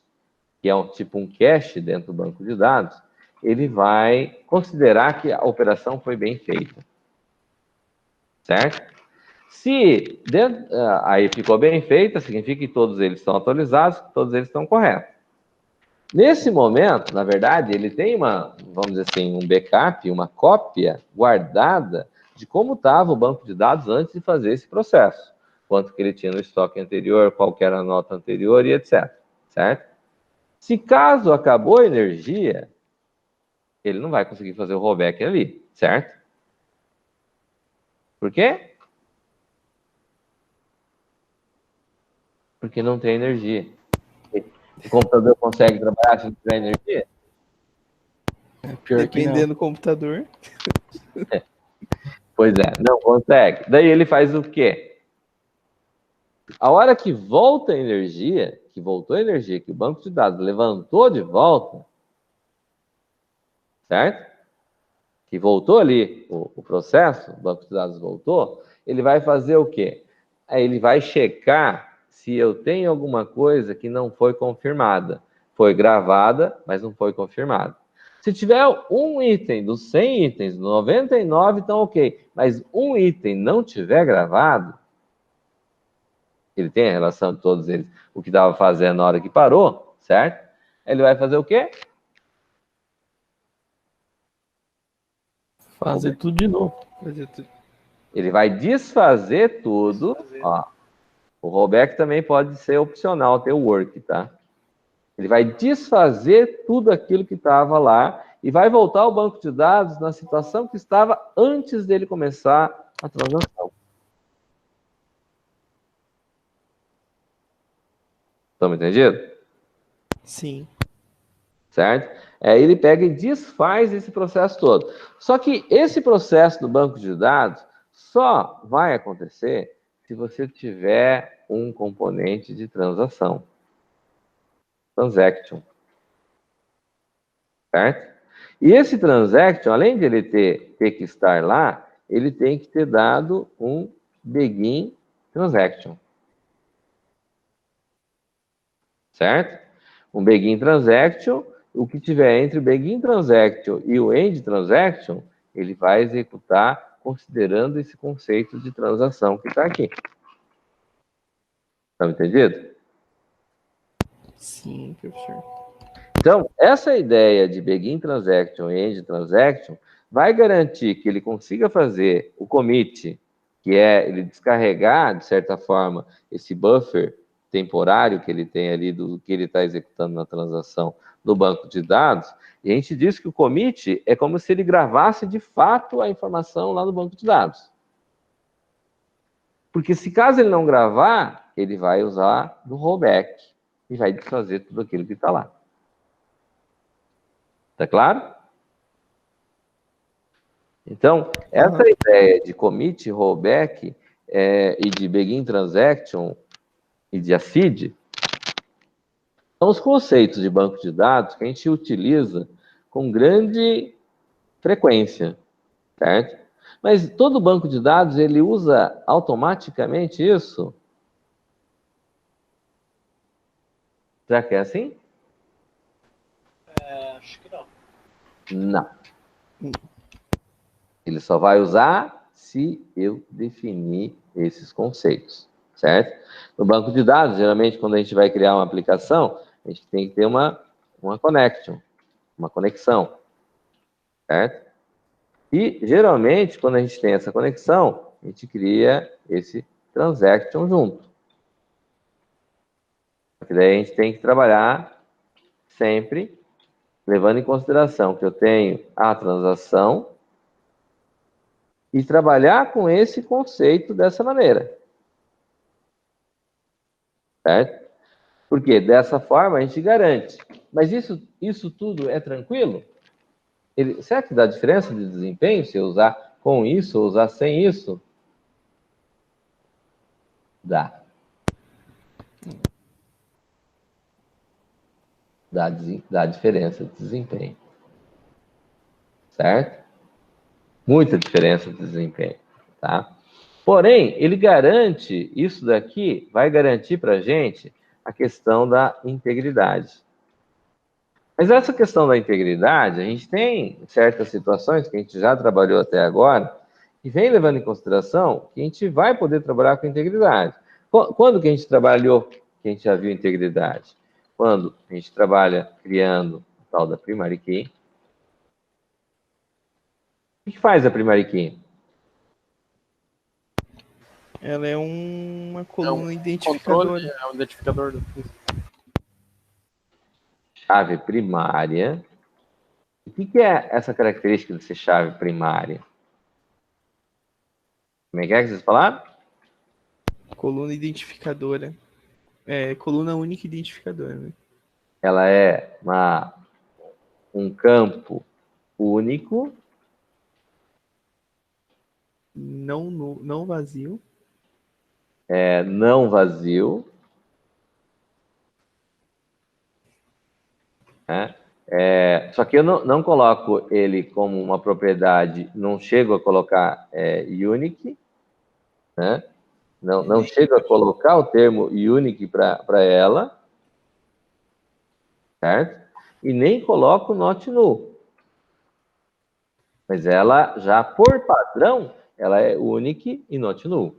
que é tipo um cache dentro do banco de dados, ele vai considerar que a operação foi bem feita. Certo? Se aí ficou bem feita, significa que todos eles estão atualizados, que todos eles estão corretos. Nesse momento, na verdade, ele tem vamos dizer assim, um backup, uma cópia guardada de como estava o banco de dados antes de fazer esse processo. Quanto que ele tinha no estoque anterior, qual que era a nota anterior e etc. Certo? Se caso acabou a energia, ele não vai conseguir fazer o rollback ali, certo? Por quê? Porque não tem energia. O computador consegue trabalhar se não tiver energia? Pior que Dependendo não. do computador. Pois é, não consegue. Daí ele faz o quê? A hora que volta a energia, que voltou a energia, que o banco de dados levantou de volta, certo? Que voltou ali o processo, o banco de dados voltou, ele vai fazer o quê? Aí ele vai checar se eu tenho alguma coisa que não foi confirmada. Foi gravada, mas não foi confirmada. Se tiver um item dos 100 itens, 99 estão ok, mas um item não tiver gravado, ele tem a relação de todos eles, o que estava fazendo na hora que parou, certo? Ele vai fazer o quê? Fazer tudo de novo. Ele vai desfazer tudo. Ó, o rollback também pode ser opcional, ter o work, tá? Ele vai desfazer tudo aquilo que estava lá e vai voltar ao banco de dados na situação que estava antes dele começar a transação. Estão me entendendo? Sim. Certo? Aí ele pega e desfaz esse processo todo. Só que esse processo do banco de dados só vai acontecer se você tiver um componente de transação. Transaction. Certo? E esse transaction, além de ele ter que estar lá, ele tem que ter dado um begin transaction. Certo? Um begin transaction, o que tiver entre o begin transaction e o end transaction, ele vai executar considerando esse conceito de transação que está aqui. Tá entendido? Sim, professor. Então, essa ideia de begin transaction e end transaction vai garantir que ele consiga fazer o commit, que é ele descarregar, de certa forma, esse buffer temporário que ele tem ali do que ele está executando na transação no banco de dados. E a gente diz que o commit é como se ele gravasse de fato a informação lá no banco de dados. Porque se caso ele não gravar, ele vai usar do rollback e vai desfazer tudo aquilo que está lá. Tá claro? Então, essa ideia de commit, rollback e de begin transaction e de ACID são os conceitos de banco de dados que a gente utiliza com grande frequência, certo? Mas todo banco de dados, ele usa automaticamente isso? Será que é assim? Acho que não. Não. Ele só vai usar se eu definir esses conceitos, certo? No banco de dados, geralmente, quando a gente vai criar uma aplicação, a gente tem que ter uma connection, uma conexão, certo? E, geralmente, quando a gente tem essa conexão, a gente cria esse transaction junto. Porque daí a gente tem que trabalhar sempre levando em consideração que eu tenho a transação e trabalhar com esse conceito dessa maneira. Certo? Porque dessa forma a gente garante. Mas isso tudo é tranquilo? Será que dá diferença de desempenho se eu usar com isso ou usar sem isso? Dá. Dá diferença de desempenho. Certo? Muita diferença de desempenho. Tá? Porém, ele garante, isso daqui vai garantir para a gente a questão da integridade. Mas essa questão da integridade, a gente tem certas situações que a gente já trabalhou até agora e vem levando em consideração que a gente vai poder trabalhar com integridade. Quando que a gente trabalhou, que a gente já viu integridade? Quando a gente trabalha criando o tal da primary key. O que faz a primary key? Ela é uma coluna Controle, identificadora. é o identificador do Chave primária. O que é essa característica de ser chave primária? Como é que vocês falaram? Coluna identificadora. É, coluna única identificadora, né? Ela é um campo único, não vazio. não vazio, né? Só que eu não coloco ele como uma propriedade, não chego a colocar unique, né? Não chego a colocar o termo unique para ela, certo? E nem coloco not null. Mas ela já, por padrão, ela é unique e not null.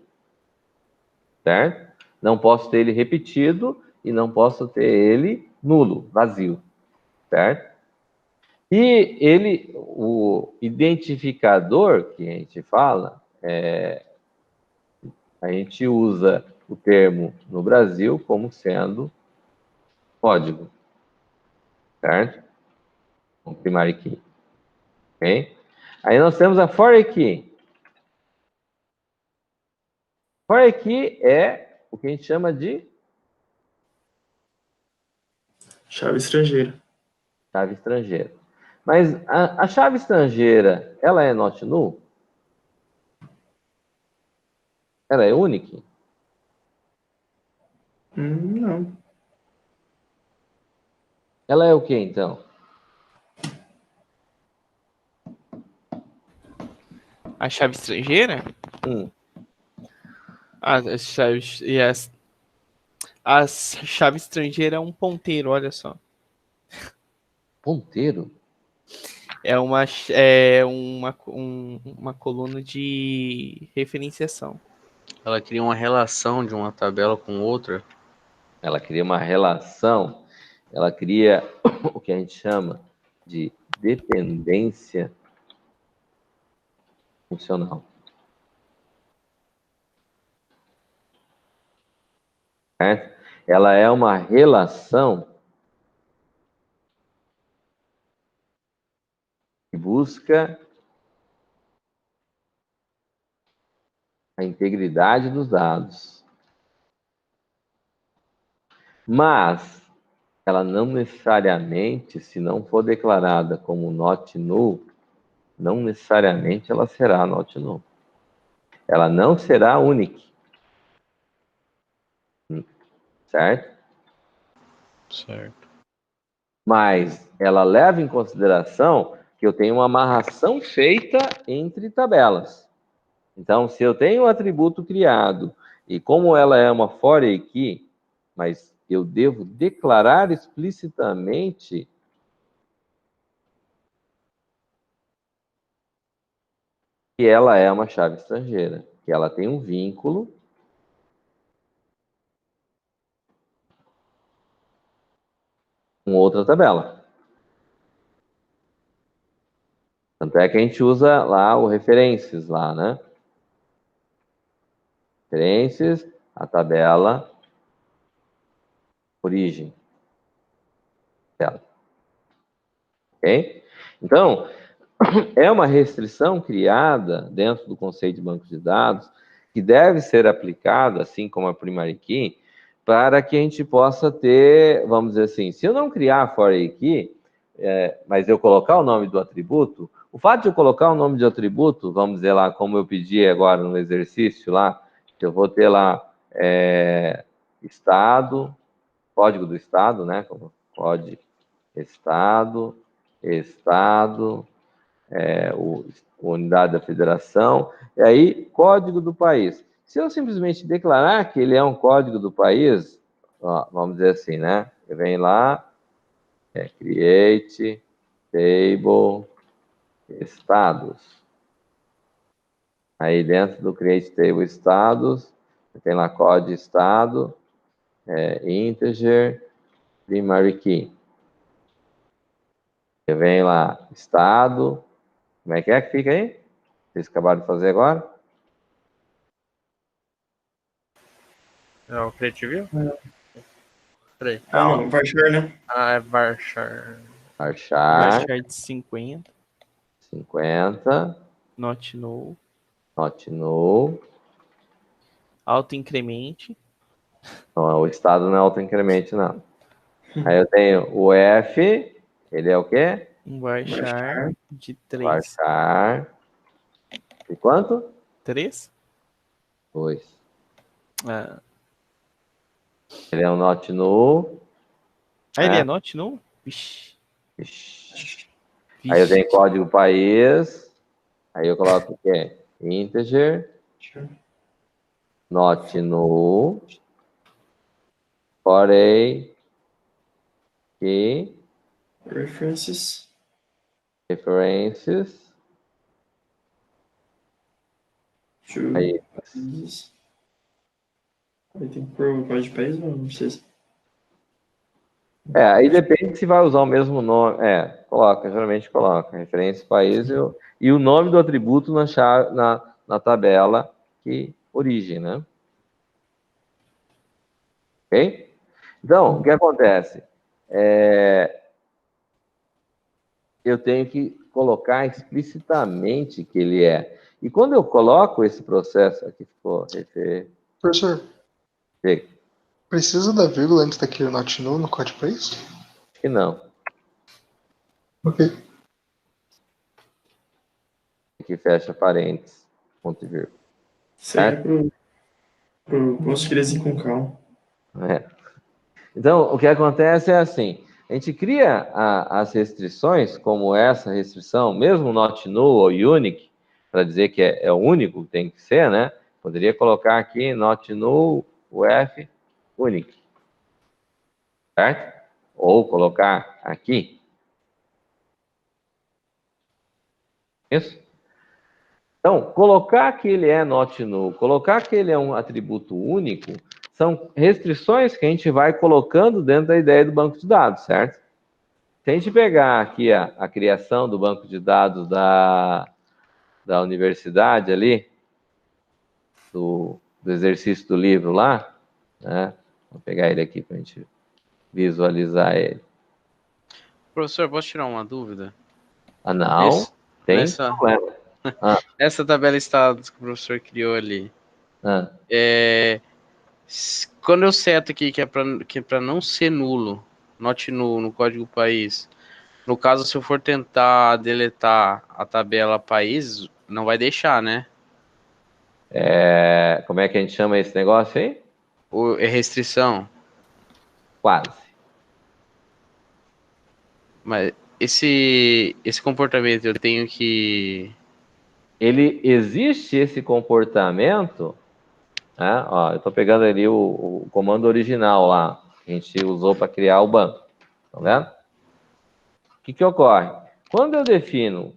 Certo? Não posso ter ele repetido e não posso ter ele nulo, vazio. Certo? E o identificador que a gente fala, a gente usa o termo no Brasil como sendo código. Certo? O primary key. Ok? Aí nós temos a foreign key. Foreign key é o que a gente chama de Chave estrangeira. chave estrangeira. Mas a chave estrangeira, ela é not null? Ela é unique? Não. Ela é o que, então? A chave estrangeira? As chaves. A chave estrangeira é um ponteiro, olha só. Ponteiro? uma coluna de referenciação. Ela cria uma relação de uma tabela com outra. Ela cria uma relação, ela cria o que a gente chama de dependência funcional. Certo? Ela é uma relação que busca a integridade dos dados. Mas ela não necessariamente, se não for declarada como not null, não necessariamente ela será not null. Ela não será unique. Certo? Certo. Mas ela leva em consideração que eu tenho uma amarração feita entre tabelas. Então, se eu tenho um atributo criado, e como ela é uma foreign key, mas eu devo declarar explicitamente que ela é uma chave estrangeira, que ela tem um vínculo com outra tabela. Tanto é que a gente usa lá o referências lá, né? Referências, a tabela origem dela. Ok? Então, é uma restrição criada dentro do conceito de banco de dados que deve ser aplicada, assim como a primary key, para que a gente possa ter, vamos dizer assim, se eu não criar a foreign key, mas eu colocar o nome do atributo, o fato de eu colocar o nome de atributo, vamos dizer lá, como eu pedi agora no exercício lá, que eu vou ter lá estado, código do estado, né? Como código estado, unidade da federação, e aí código do país. Se eu simplesmente declarar que ele é um código do país, ó, vamos dizer assim, né? Eu venho lá, create table estados. Aí dentro do create table estados, tem lá código estado, integer, primary key. Eu venho lá, estado, como é que fica aí? Vocês acabaram de fazer agora? É o Create View? Peraí. Ah, não, varchar, né? Ah, é varchar. Varchar de 50, 50, not null, not null. autoincremente, Então, o estado não é autoincremente, não. Aí eu tenho o F, ele é o quê? um varchar de 3. Varchar. De quanto? 3? 2. Ah, Ele é um not null. ele é not null? Vixe. Vixe. Aí eu tenho Vixe. código país. Aí eu coloco o quê? Integer. Not null. Porém. E. References. References. Aí. Aí tem que pôr o código de país ou não precisa? Aí depende se vai usar o mesmo nome. Coloca, geralmente coloca. Referência, país e o nome do atributo na tabela que origem, né? Ok? Então, o que acontece? Eu tenho que colocar explicitamente que ele é. E quando eu coloco esse processo, aqui ficou Professor, precisa da vírgula antes daquele not null no código para isso? Acho que não. Ok. Aqui fecha parênteses, ponto e vírgula. Serve pro Postgres com calma. Então, o que acontece é assim, a gente cria as restrições, como essa restrição, mesmo not null ou unique, para dizer que é o único que tem que ser, né? Poderia colocar aqui not null, UF, unique. Certo? Ou colocar aqui. Isso? Então, colocar que ele é not null, colocar que ele é um atributo único, são restrições que a gente vai colocando dentro da ideia do banco de dados, certo? Se a gente pegar aqui a criação do banco de dados da universidade ali, do exercício do livro lá, né? Vou pegar ele aqui para a gente visualizar ele. Professor, posso tirar uma dúvida? Ah, não, tem nessa- problema. Essa tabela estados que o professor criou ali, Ah, quando eu seto aqui que é para não ser nulo, not null no código país, no caso, se eu for tentar deletar a tabela país, não vai deixar, né? como é que a gente chama esse negócio aí? Ou é restrição? Quase. Mas esse comportamento eu tenho que... Existe esse comportamento, né? Ó, eu estou pegando ali o comando original lá, que a gente usou para criar o banco. Tá vendo? O que ocorre? Quando eu defino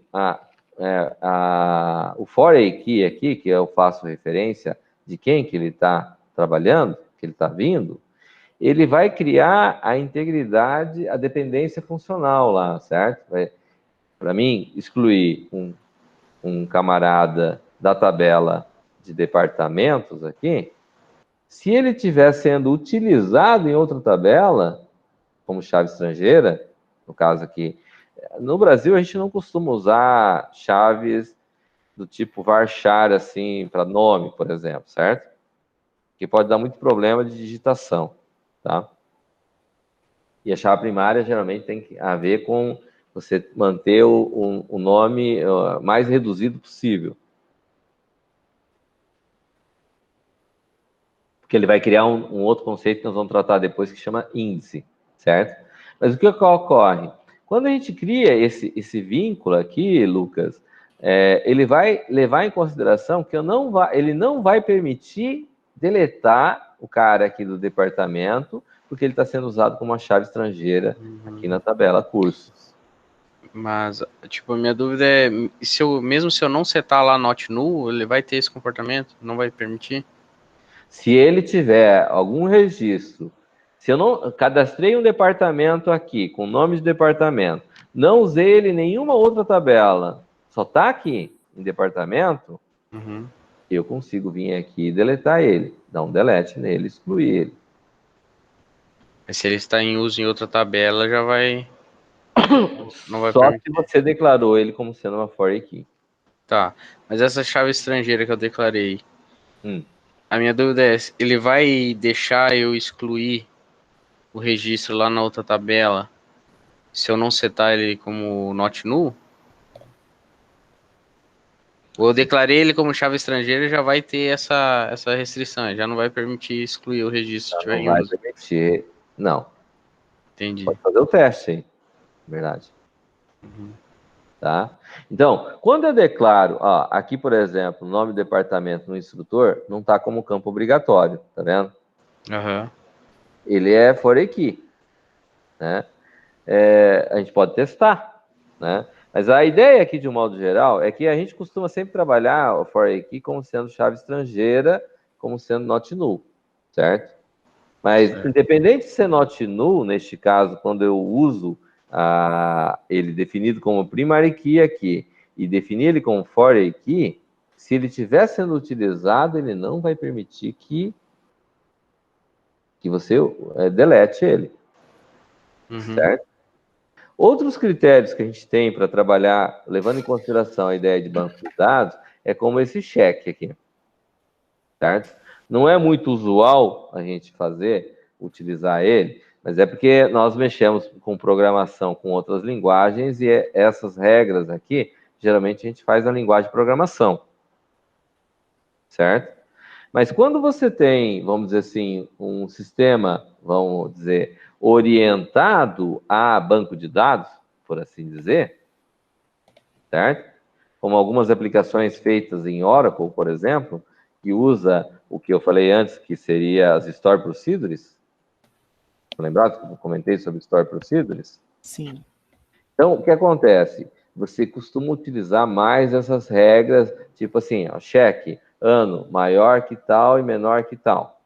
o for a key aqui, que eu faço referência de quem que ele está trabalhando, que ele está vindo, ele vai criar a integridade, a dependência funcional lá, certo? Para mim, excluir um camarada da tabela de departamentos aqui, se ele estiver sendo utilizado em outra tabela, como chave estrangeira, no caso aqui, no Brasil a gente não costuma usar chaves do tipo varchar, assim, para nome, por exemplo, certo? Que pode dar muito problema de digitação, tá? E a chave primária geralmente tem a ver com você manter o nome mais reduzido possível. Porque ele vai criar um outro conceito que nós vamos tratar depois, que chama índice, certo? Mas o que ocorre? Quando a gente cria esse vínculo aqui, Lucas, ele vai levar em consideração que ele não vai permitir deletar o cara aqui do departamento, porque ele está sendo usado como uma chave estrangeira aqui na tabela cursos. Mas, tipo, a minha dúvida é, mesmo se eu não setar lá not null, ele vai ter esse comportamento? Não vai permitir? Se ele tiver algum registro, se eu não cadastrei um departamento aqui, com nome de departamento, não usei ele em nenhuma outra tabela, só está aqui em departamento, eu consigo vir aqui e deletar ele, dar um delete nele, excluir ele. Mas se ele está em uso em outra tabela, já vai... Não vai Só permitir. se você declarou ele como sendo uma for key. Tá, mas essa chave estrangeira que eu declarei, a minha dúvida é, ele vai deixar eu excluir o registro lá na outra tabela se eu não setar ele como not null? Ou eu declarei ele como chave estrangeira, já vai ter essa restrição, já não vai permitir excluir o registro se tiver em Não vai uso. permitir, não. Entendi. Pode fazer o teste aí, verdade. Tá? Então, quando eu declaro, aqui, por exemplo, o nome do departamento no instrutor, não está como campo obrigatório, tá vendo? Ele é for key, né? A gente pode testar, né? Mas a ideia aqui, de um modo geral, é que a gente costuma sempre trabalhar o for key como sendo chave estrangeira, como sendo not null, certo? Mas, independente de ser not null, neste caso, quando eu uso ele definido como primary key aqui, e definir ele como for key, se ele estiver sendo utilizado, ele não vai permitir que você delete ele, certo? Outros critérios que a gente tem para trabalhar, levando em consideração a ideia de banco de dados, é como esse cheque aqui, certo? Não é muito usual a gente utilizar ele, mas é porque nós mexemos com programação com outras linguagens e essas regras aqui, geralmente a gente faz na linguagem de programação, certo? Mas quando você tem, vamos dizer assim, um sistema, vamos dizer, orientado a banco de dados, por assim dizer, certo? Como algumas aplicações feitas em Oracle, por exemplo, que usa o que eu falei antes, que seria as Store Procedures. Lembrado que eu comentei sobre Store Procedures? Sim. Então, o que acontece? você costuma utilizar mais essas regras, tipo assim, ó, cheque, ano maior que tal e menor que tal,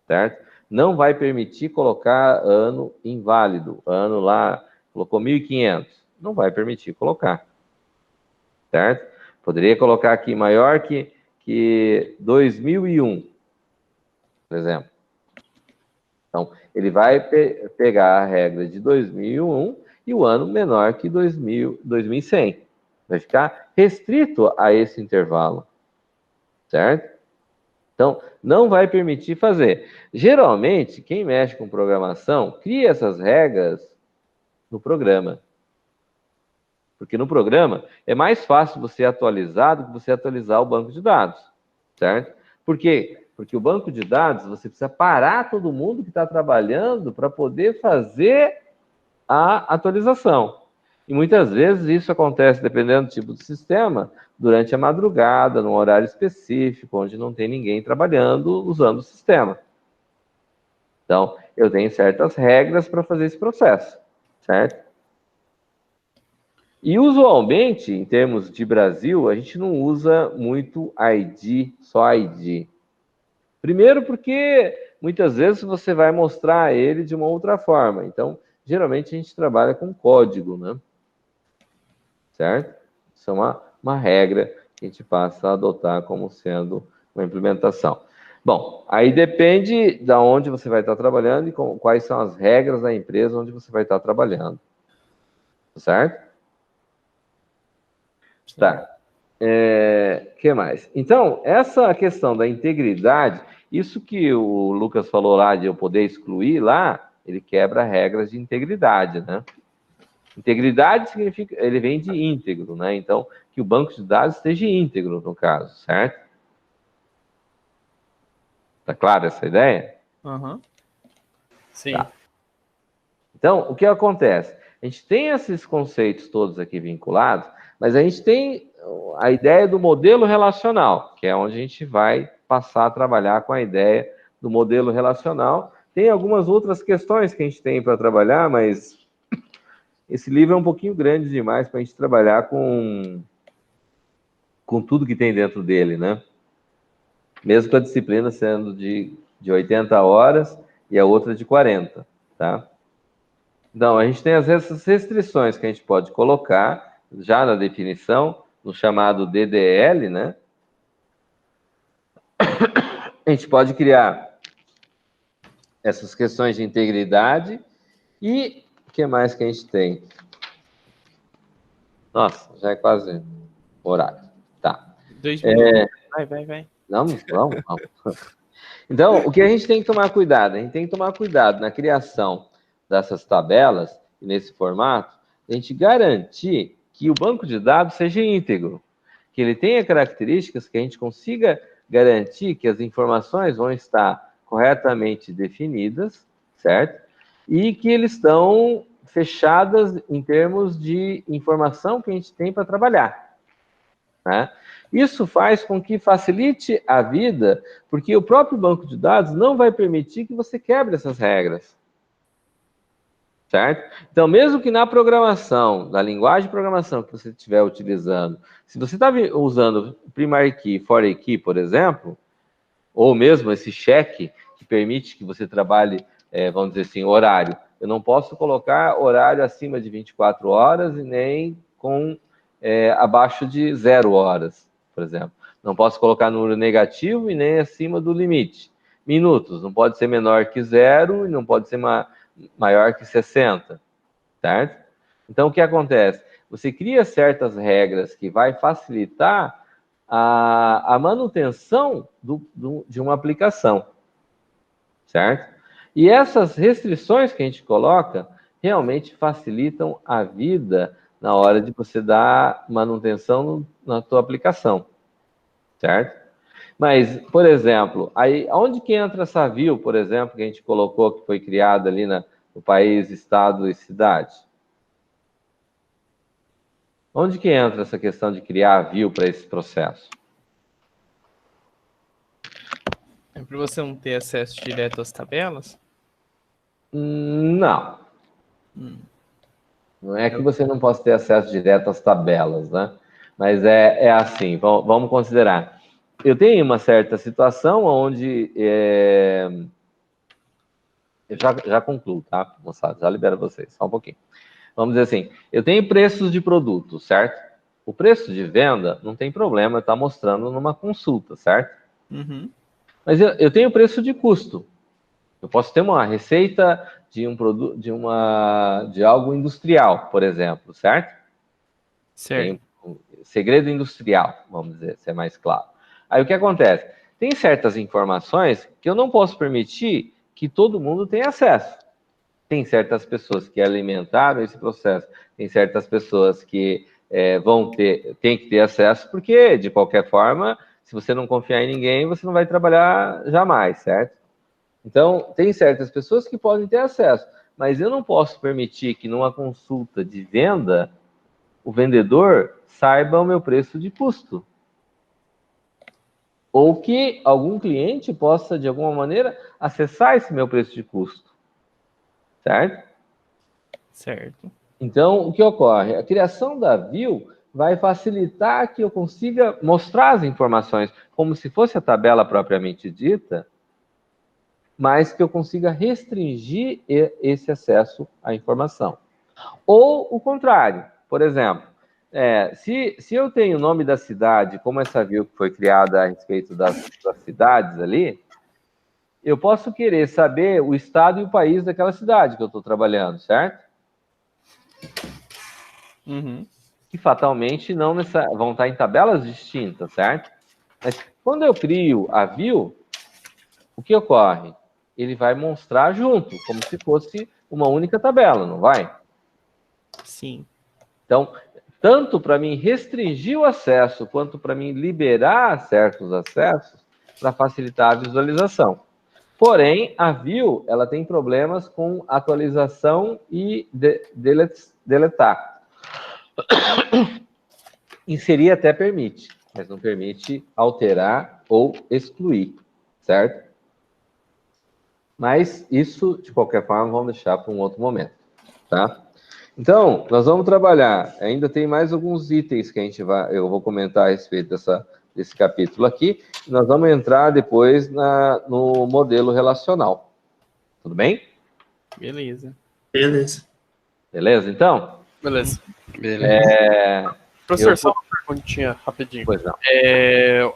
certo? Não vai permitir colocar ano inválido, ano lá, colocou 1.500, não vai permitir colocar, certo? Poderia colocar aqui maior que 2001, por exemplo. Então, ele vai pegar a regra de 2001 e o ano menor que 2100. Vai ficar restrito a esse intervalo, certo? Então, não vai permitir fazer. Geralmente, quem mexe com programação cria essas regras no programa. Porque no programa é mais fácil você atualizar do que você atualizar o banco de dados, certo? Por quê? Porque o banco de dados, você precisa parar todo mundo que está trabalhando para poder fazer a atualização. E muitas vezes isso acontece, dependendo do tipo de sistema, durante a madrugada, num horário específico, onde não tem ninguém trabalhando usando o sistema. Então, eu tenho certas regras para fazer esse processo, certo? E usualmente, em termos de Brasil, a gente não usa muito ID, só ID. Primeiro porque muitas vezes você vai mostrar ele de uma outra forma. Então, geralmente a gente trabalha com código, né? Certo? Isso é uma regra que a gente passa a adotar como sendo uma implementação. Bom, aí depende de onde você vai estar trabalhando e quais são as regras da empresa onde você vai estar trabalhando. Certo? Tá. Que mais? Então, essa questão da integridade, isso que o Lucas falou lá de eu poder excluir lá, ele quebra regras de integridade, né? Integridade significa, ele vem de íntegro, né? Então, que o banco de dados esteja íntegro, no caso, certo? Tá claro essa ideia? Uhum. Sim. Tá. Então, o que acontece? A gente tem esses conceitos todos aqui vinculados, mas a gente tem a ideia do modelo relacional, que é onde a gente vai passar a trabalhar com a ideia do modelo relacional. Tem algumas outras questões que a gente tem para trabalhar, mas esse livro é um pouquinho grande demais para a gente trabalhar com tudo que tem dentro dele, né? Mesmo com a disciplina sendo de 80 horas e a outra de 40, tá? Então, a gente tem essas restrições que a gente pode colocar já na definição, no chamado DDL, né? A gente pode criar essas questões de integridade e o que mais que a gente tem? Nossa, já é quase horário. Tá. 2 minutos. Vai. Vamos. Então, o que a gente tem que tomar cuidado? A gente tem que tomar cuidado na criação dessas tabelas, nesse formato, a gente garantir que o banco de dados seja íntegro, que ele tenha características que a gente consiga garantir que as informações vão estar corretamente definidas, certo? E que eles estão fechadas em termos de informação que a gente tem para trabalhar, né? Isso faz com que facilite a vida, porque o próprio banco de dados não vai permitir que você quebre essas regras. Certo? Então, mesmo que na programação, na linguagem de programação que você estiver utilizando, se você está usando primary key, foreign key, por exemplo, ou mesmo esse cheque que permite que você trabalhe, vamos dizer assim, horário. Eu não posso colocar horário acima de 24 horas e nem com abaixo de 0 horas, por exemplo. Não posso colocar número negativo e nem acima do limite. Minutos, não pode ser menor que 0 e não pode ser maior que 60, certo? Então, o que acontece? Você cria certas regras que vai facilitar a manutenção de uma aplicação, certo? E essas restrições que a gente coloca realmente facilitam a vida na hora de você dar manutenção na tua aplicação, certo? Mas, por exemplo, aí, onde que entra essa view, por exemplo, que a gente colocou, que foi criada ali no país, estado e cidade? Onde que entra essa questão de criar a view para esse processo? É para você não ter acesso direto às tabelas? Não. Não é que você não possa ter acesso direto às tabelas, né? Mas é assim, vamos considerar. Eu tenho uma certa situação onde... eu já concluo, tá, moçada? Já libero vocês, só um pouquinho. Vamos dizer assim, eu tenho preços de produtos, certo? O preço de venda não tem problema, está mostrando numa consulta, certo? Uhum. Mas eu tenho preço de custo. Eu posso ter uma receita de um produto, de algo industrial, por exemplo, certo? Certo. Tem um segredo industrial, vamos dizer, se é mais claro. Aí o que acontece? Tem certas informações que eu não posso permitir que todo mundo tenha acesso. Tem certas pessoas que alimentaram esse processo, tem certas pessoas que têm que ter acesso, porque, de qualquer forma, se você não confiar em ninguém, você não vai trabalhar jamais, certo? Então, tem certas pessoas que podem ter acesso, mas eu não posso permitir que numa consulta de venda, o vendedor saiba o meu preço de custo. Ou que algum cliente possa, de alguma maneira, acessar esse meu preço de custo. Certo? Certo. Então, o que ocorre? A criação da view vai facilitar que eu consiga mostrar as informações como se fosse a tabela propriamente dita, mas que eu consiga restringir esse acesso à informação. Ou o contrário, por exemplo, se eu tenho o nome da cidade, como essa view que foi criada a respeito das cidades ali, eu posso querer saber o estado e o país daquela cidade que eu estou trabalhando, certo? Uhum. Que fatalmente vão estar em tabelas distintas, certo? Mas quando eu crio a view, o que ocorre? Ele vai mostrar junto, como se fosse uma única tabela, não vai? Sim. Então, tanto para mim restringir o acesso, quanto para mim liberar certos acessos, para facilitar a visualização. Porém, a view, ela tem problemas com atualização e deletar. Inserir até permite, mas não permite alterar ou excluir, certo? Mas isso, de qualquer forma, vamos deixar para um outro momento, tá? Então, nós vamos trabalhar, ainda tem mais alguns itens que eu vou comentar a respeito desse capítulo aqui, e nós vamos entrar depois no modelo relacional. Tudo bem? Beleza. Beleza, então? Beleza. Beleza. Professor, só uma perguntinha rapidinho. Pois não.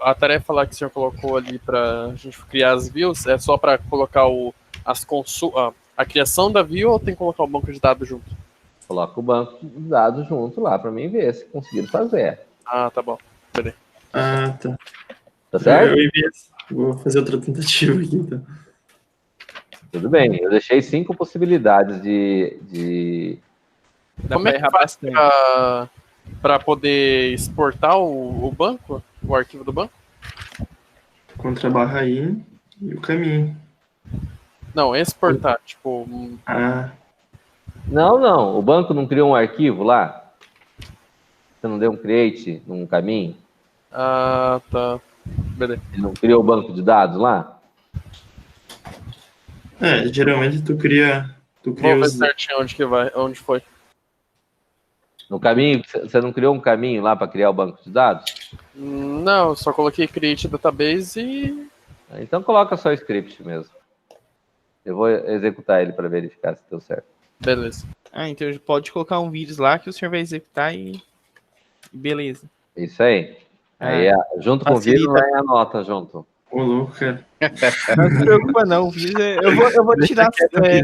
A tarefa lá que o senhor colocou ali para a gente criar as views é só para colocar a criação da view ou tem que colocar o banco de dados junto? Coloca o banco de dados junto lá para mim ver se conseguiram fazer. Ah, tá bom. Beleza. Ah, tá. Tá certo? Vou fazer outra tentativa aqui, então. Tudo bem. Eu deixei 5 possibilidades de... Como é que faz para poder exportar o banco? O arquivo do banco? Contra a barra I e o caminho. Não, exportar, tipo... Não. O banco não criou um arquivo lá? Você não deu um create num caminho? Ah, tá. Beleza. Ele não criou o banco de dados lá? Geralmente tu cria Vamos ver certinho onde foi. No caminho, você não criou um caminho lá para criar o banco de dados? Não, eu só coloquei create database e... Então coloca só script mesmo. Eu vou executar ele para verificar se deu certo. Beleza. Então pode colocar um vírus lá que o senhor vai executar e... Beleza. Isso aí. Aí, junto com o vírus, vai a nota junto. Ô, louco, cara. Não se preocupa não, o vírus eu vou tirar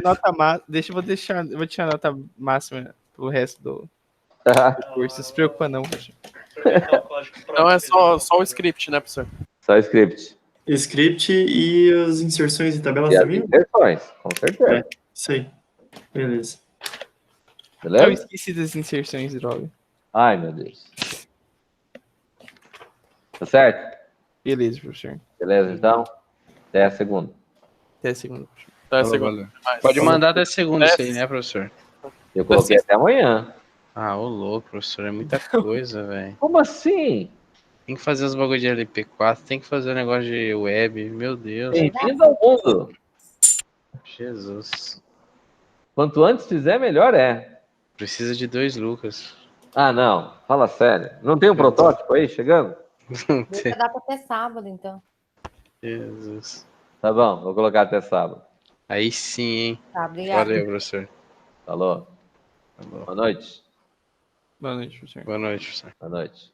nota máxima. Eu vou tirar nota máxima pro resto do curso. Não se preocupa não, professor. Então é só o script, né, professor? Só script. Script e as inserções e tabelas também? As inserções, com certeza. Isso aí. Beleza. Beleza? Eu esqueci das inserções, droga. Ai, meu Deus. Tá certo? Beleza, professor. Beleza, então? Até a segunda. Até a segunda, professor. Até a segunda. Pode mandar até segunda isso aí, né, professor? Eu coloquei até amanhã. Ah, ô louco, professor, é muita coisa, velho. Como assim? Tem que fazer os bagulho de LP4, tem que fazer o negócio de web, meu Deus. Bem-vindo ao mundo. Jesus. Quanto antes fizer, melhor é. Precisa de 2 Lucas. Ah, não. Fala sério. Não tem um protótipo aí chegando? Deixa dar pra até sábado, então. Jesus. Tá bom, vou colocar até sábado. Aí sim, hein? Tá, obrigada. Valeu, professor. Falou. Falou. Boa noite. Boa noite, professor. Boa noite, professor. Boa noite.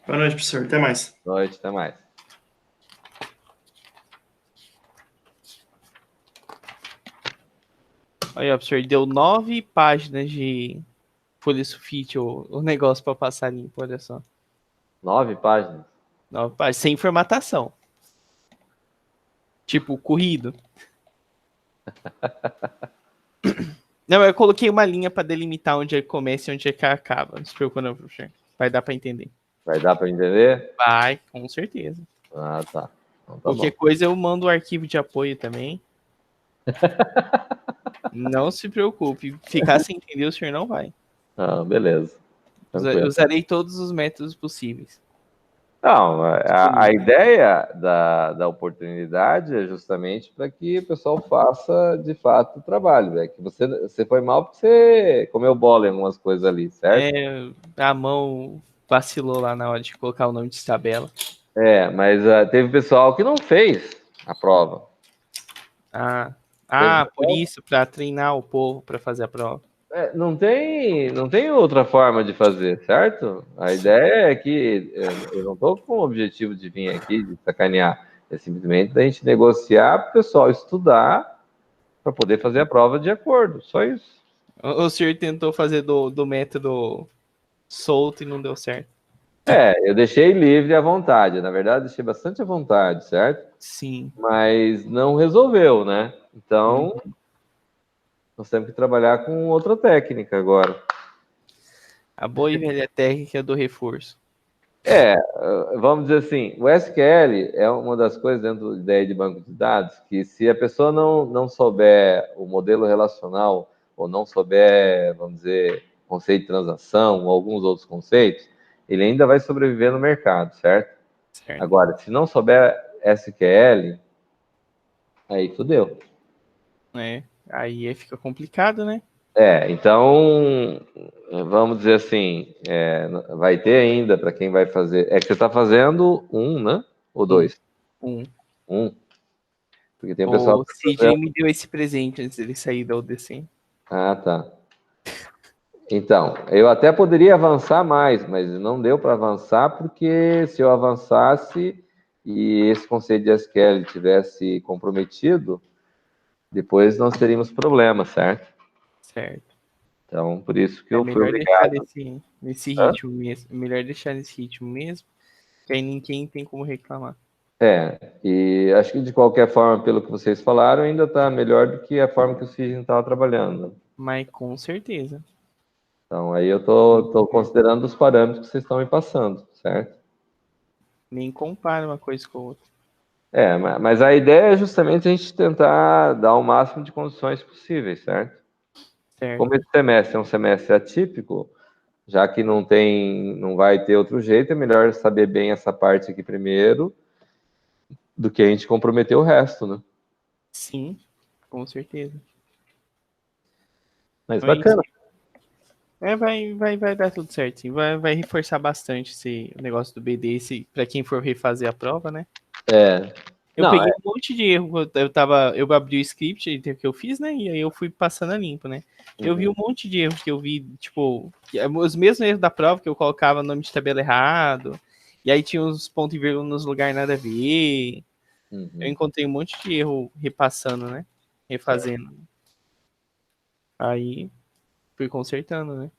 Boa noite, professor. Até mais. Boa noite, até mais. Aí, ó, professor, deu 9 páginas de folha sulfite, o negócio pra passar limpo, olha só. 9 páginas. 9 páginas, sem formatação. Tipo, corrido. Não, eu coloquei uma linha pra delimitar onde é que começa e onde é que acaba. Não se preocupe não, professor. Vai dar pra entender. Vai dar para entender? Vai, com certeza. Ah, tá. Então, tá Qualquer bom. coisa eu mando o arquivo de apoio também. Não se preocupe. Ficar sem entender o senhor não vai. Ah, beleza. Tranquilo. Usarei todos os métodos possíveis. Não, a ideia da oportunidade é justamente para que o pessoal faça de fato o trabalho. É que você foi mal porque você comeu bola em algumas coisas ali, certo? É, a mão vacilou lá na hora de colocar o nome de tabela. É, mas teve pessoal que não fez a prova. Por isso, para treinar o povo para fazer a prova. Não tem outra forma de fazer, certo? A ideia é que eu não estou com o objetivo de vir aqui, de sacanear. É simplesmente da gente negociar para o pessoal estudar para poder fazer a prova de acordo. Só isso. O senhor tentou fazer do método solto e não deu certo. Eu deixei livre à vontade. Na verdade, deixei bastante à vontade, certo? Sim. Mas não resolveu, né? Então, nós temos que trabalhar com outra técnica agora. A boa e velha técnica do reforço. Vamos dizer assim, o SQL é uma das coisas dentro da ideia de banco de dados que se a pessoa não souber o modelo relacional ou não souber, vamos dizer, conceito de transação ou alguns outros conceitos, ele ainda vai sobreviver no mercado, certo? Agora, se não souber SQL, aí fodeu. Aí fica complicado, né? Então, vamos dizer assim, vai ter ainda para quem vai fazer. É que você está fazendo um, né? Ou 2? Um. Porque tem um pessoal O que tá CJ fazendo... me deu esse presente antes dele sair da UDC. Ah, tá. Então, eu até poderia avançar mais, mas não deu para avançar porque se eu avançasse e esse conceito de SQL tivesse comprometido, depois nós teríamos problemas, certo? Certo. Então, por isso que eu fui melhor obrigado. deixar nesse ritmo mesmo. Melhor deixar nesse ritmo mesmo, que aí ninguém tem como reclamar. E acho que de qualquer forma, pelo que vocês falaram, ainda está melhor do que a forma que o Cigno estava trabalhando. Mas com certeza. Então, aí eu tô considerando os parâmetros que vocês estão me passando, certo? Nem compara uma coisa com a outra. Mas a ideia é justamente a gente tentar dar o máximo de condições possíveis, certo? Como esse semestre é um semestre atípico, já que não vai ter outro jeito, é melhor saber bem essa parte aqui primeiro, do que a gente comprometer o resto, né? Sim, com certeza. Mas bacana. Vai dar tudo certo, sim. Vai reforçar bastante esse negócio do BD, para quem for refazer a prova, né? Eu peguei um monte de erro. Eu abri o script que eu fiz, né? E aí eu fui passando a limpo, né? Eu vi um monte de erros que eu vi, tipo, os mesmos erros da prova que eu colocava nome de tabela errado. E aí tinha uns pontos e vírgula nos lugares nada a ver. Eu encontrei um monte de erro repassando, né? Refazendo. Aí fui consertando, né?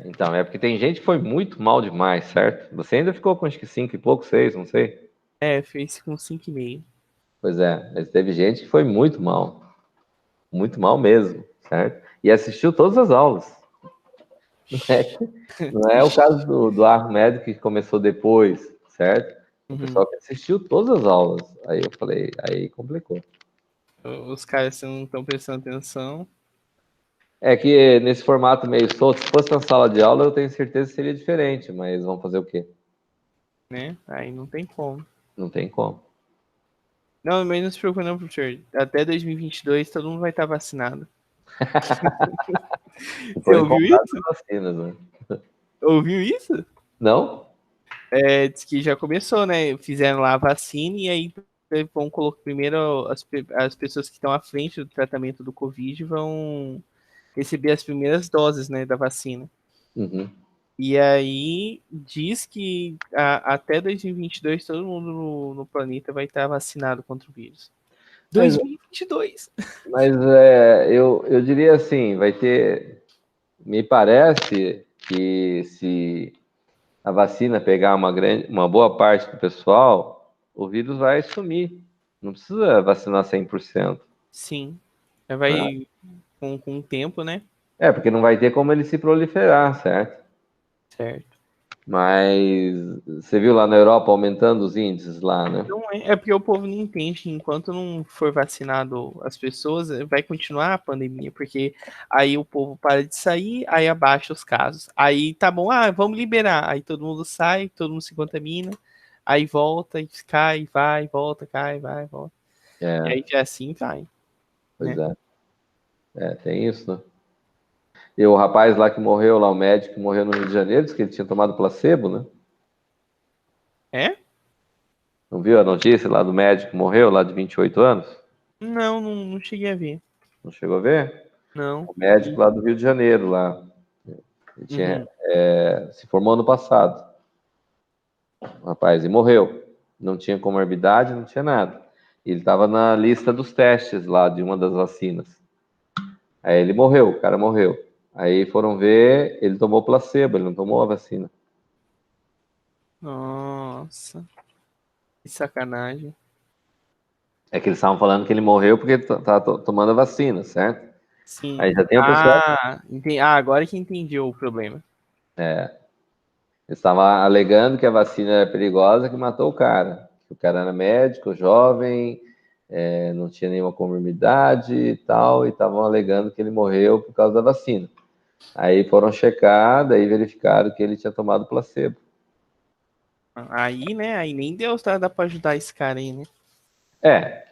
Então, porque tem gente que foi muito mal demais, certo? Você ainda ficou com acho que 5 e pouco, 6, não sei. Fez com 5,5. Pois mas teve gente que foi muito mal. Muito mal mesmo, certo? E assistiu todas as aulas. Não é o caso do Armed que começou depois, certo? O pessoal que assistiu todas as aulas. Aí eu falei, aí complicou. Os caras não estão prestando atenção. É que nesse formato meio solto, se fosse na sala de aula, eu tenho certeza que seria diferente, mas vamos fazer o quê? Né? Aí não tem como. Não tem como. Não, mas não se preocupe não, professor. Até 2022 todo mundo vai estar vacinado. Você ouviu isso? Vacinas, né? Ouviu isso? Não? Diz que já começou, né? Fizeram lá a vacina e aí vão colocar primeiro as pessoas que estão à frente do tratamento do Covid vão receber as primeiras doses, né, da vacina. Uhum. E aí diz que até 2022 todo mundo no planeta vai estar vacinado contra o vírus. 2022. Mas eu diria assim, vai ter... Me parece que se a vacina pegar uma boa parte do pessoal, o vírus vai sumir. Não precisa vacinar 100%. Sim. Vai com o tempo, né? Porque não vai ter como ele se proliferar, certo? Certo. Mas você viu lá na Europa aumentando os índices lá, né? Não é porque o povo não entende que enquanto não for vacinado as pessoas, vai continuar a pandemia, porque aí o povo para de sair, aí abaixa os casos. Aí tá bom, vamos liberar. Aí todo mundo sai, todo mundo se contamina, aí volta e cai, vai, volta, cai, vai, volta. E aí já assim vai. Pois tem isso, né? E o rapaz lá que morreu, lá o médico que morreu no Rio de Janeiro, disse que ele tinha tomado placebo, né? Não viu a notícia lá do médico que morreu, lá de 28 anos? Não cheguei a ver. Não chegou a ver? Não. O médico lá do Rio de Janeiro, lá. Ele tinha, se formou ano passado. O rapaz, e morreu. Não tinha comorbidade, não tinha nada. Ele estava na lista dos testes lá de uma das vacinas. Aí ele morreu, o cara morreu. Aí foram ver, ele tomou placebo, ele não tomou a vacina. Nossa. Que sacanagem. É que eles estavam falando que ele morreu porque tá tomando a vacina, certo? Sim. Aí já tem o pessoal... agora que entendi o problema. Eles estavam alegando que a vacina era perigosa, que matou o cara. O cara era médico, jovem, não tinha nenhuma comorbidade e tal, e estavam alegando que ele morreu por causa da vacina. Aí foram checar, daí verificaram que ele tinha tomado placebo. Aí, né? Aí nem Deus dá pra ajudar esse cara aí, né?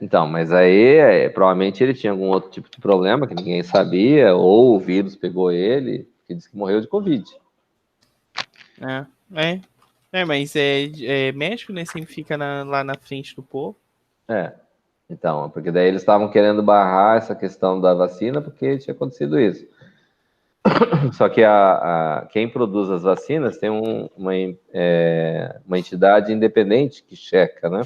Então, mas aí provavelmente ele tinha algum outro tipo de problema que ninguém sabia, ou o vírus pegou ele, que disse que morreu de Covid. Mas médico, né? Sempre fica lá na frente do povo. Então, porque daí eles estavam querendo barrar essa questão da vacina porque tinha acontecido isso. Só que quem produz as vacinas tem uma entidade independente que checa, né?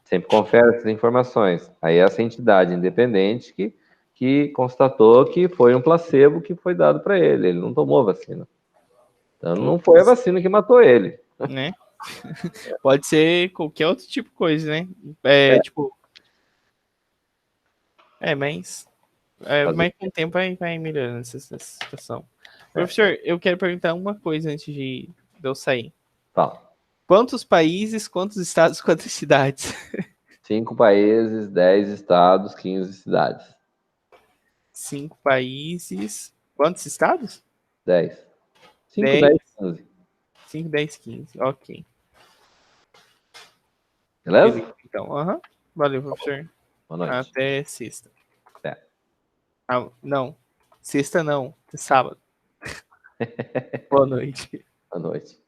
Sempre confere essas informações. Aí essa entidade independente que constatou que foi um placebo que foi dado para ele. Ele não tomou vacina. Então não foi a vacina que matou ele. Né? Pode ser qualquer outro tipo de coisa, né? Tipo... mas com o tempo vai melhorando essa situação. Professor, eu quero perguntar uma coisa antes de eu sair. Fala. Quantos países, quantos estados, quantas cidades? 5 países, 10 estados, 15 cidades. 5 países. Quantos estados? 10. 5, 10, 15. 5, 10, 15. Ok. Beleza? Então, valeu, professor. Boa noite. Até sexta. Até. Não. Sexta não. Sábado. Boa noite. Boa noite.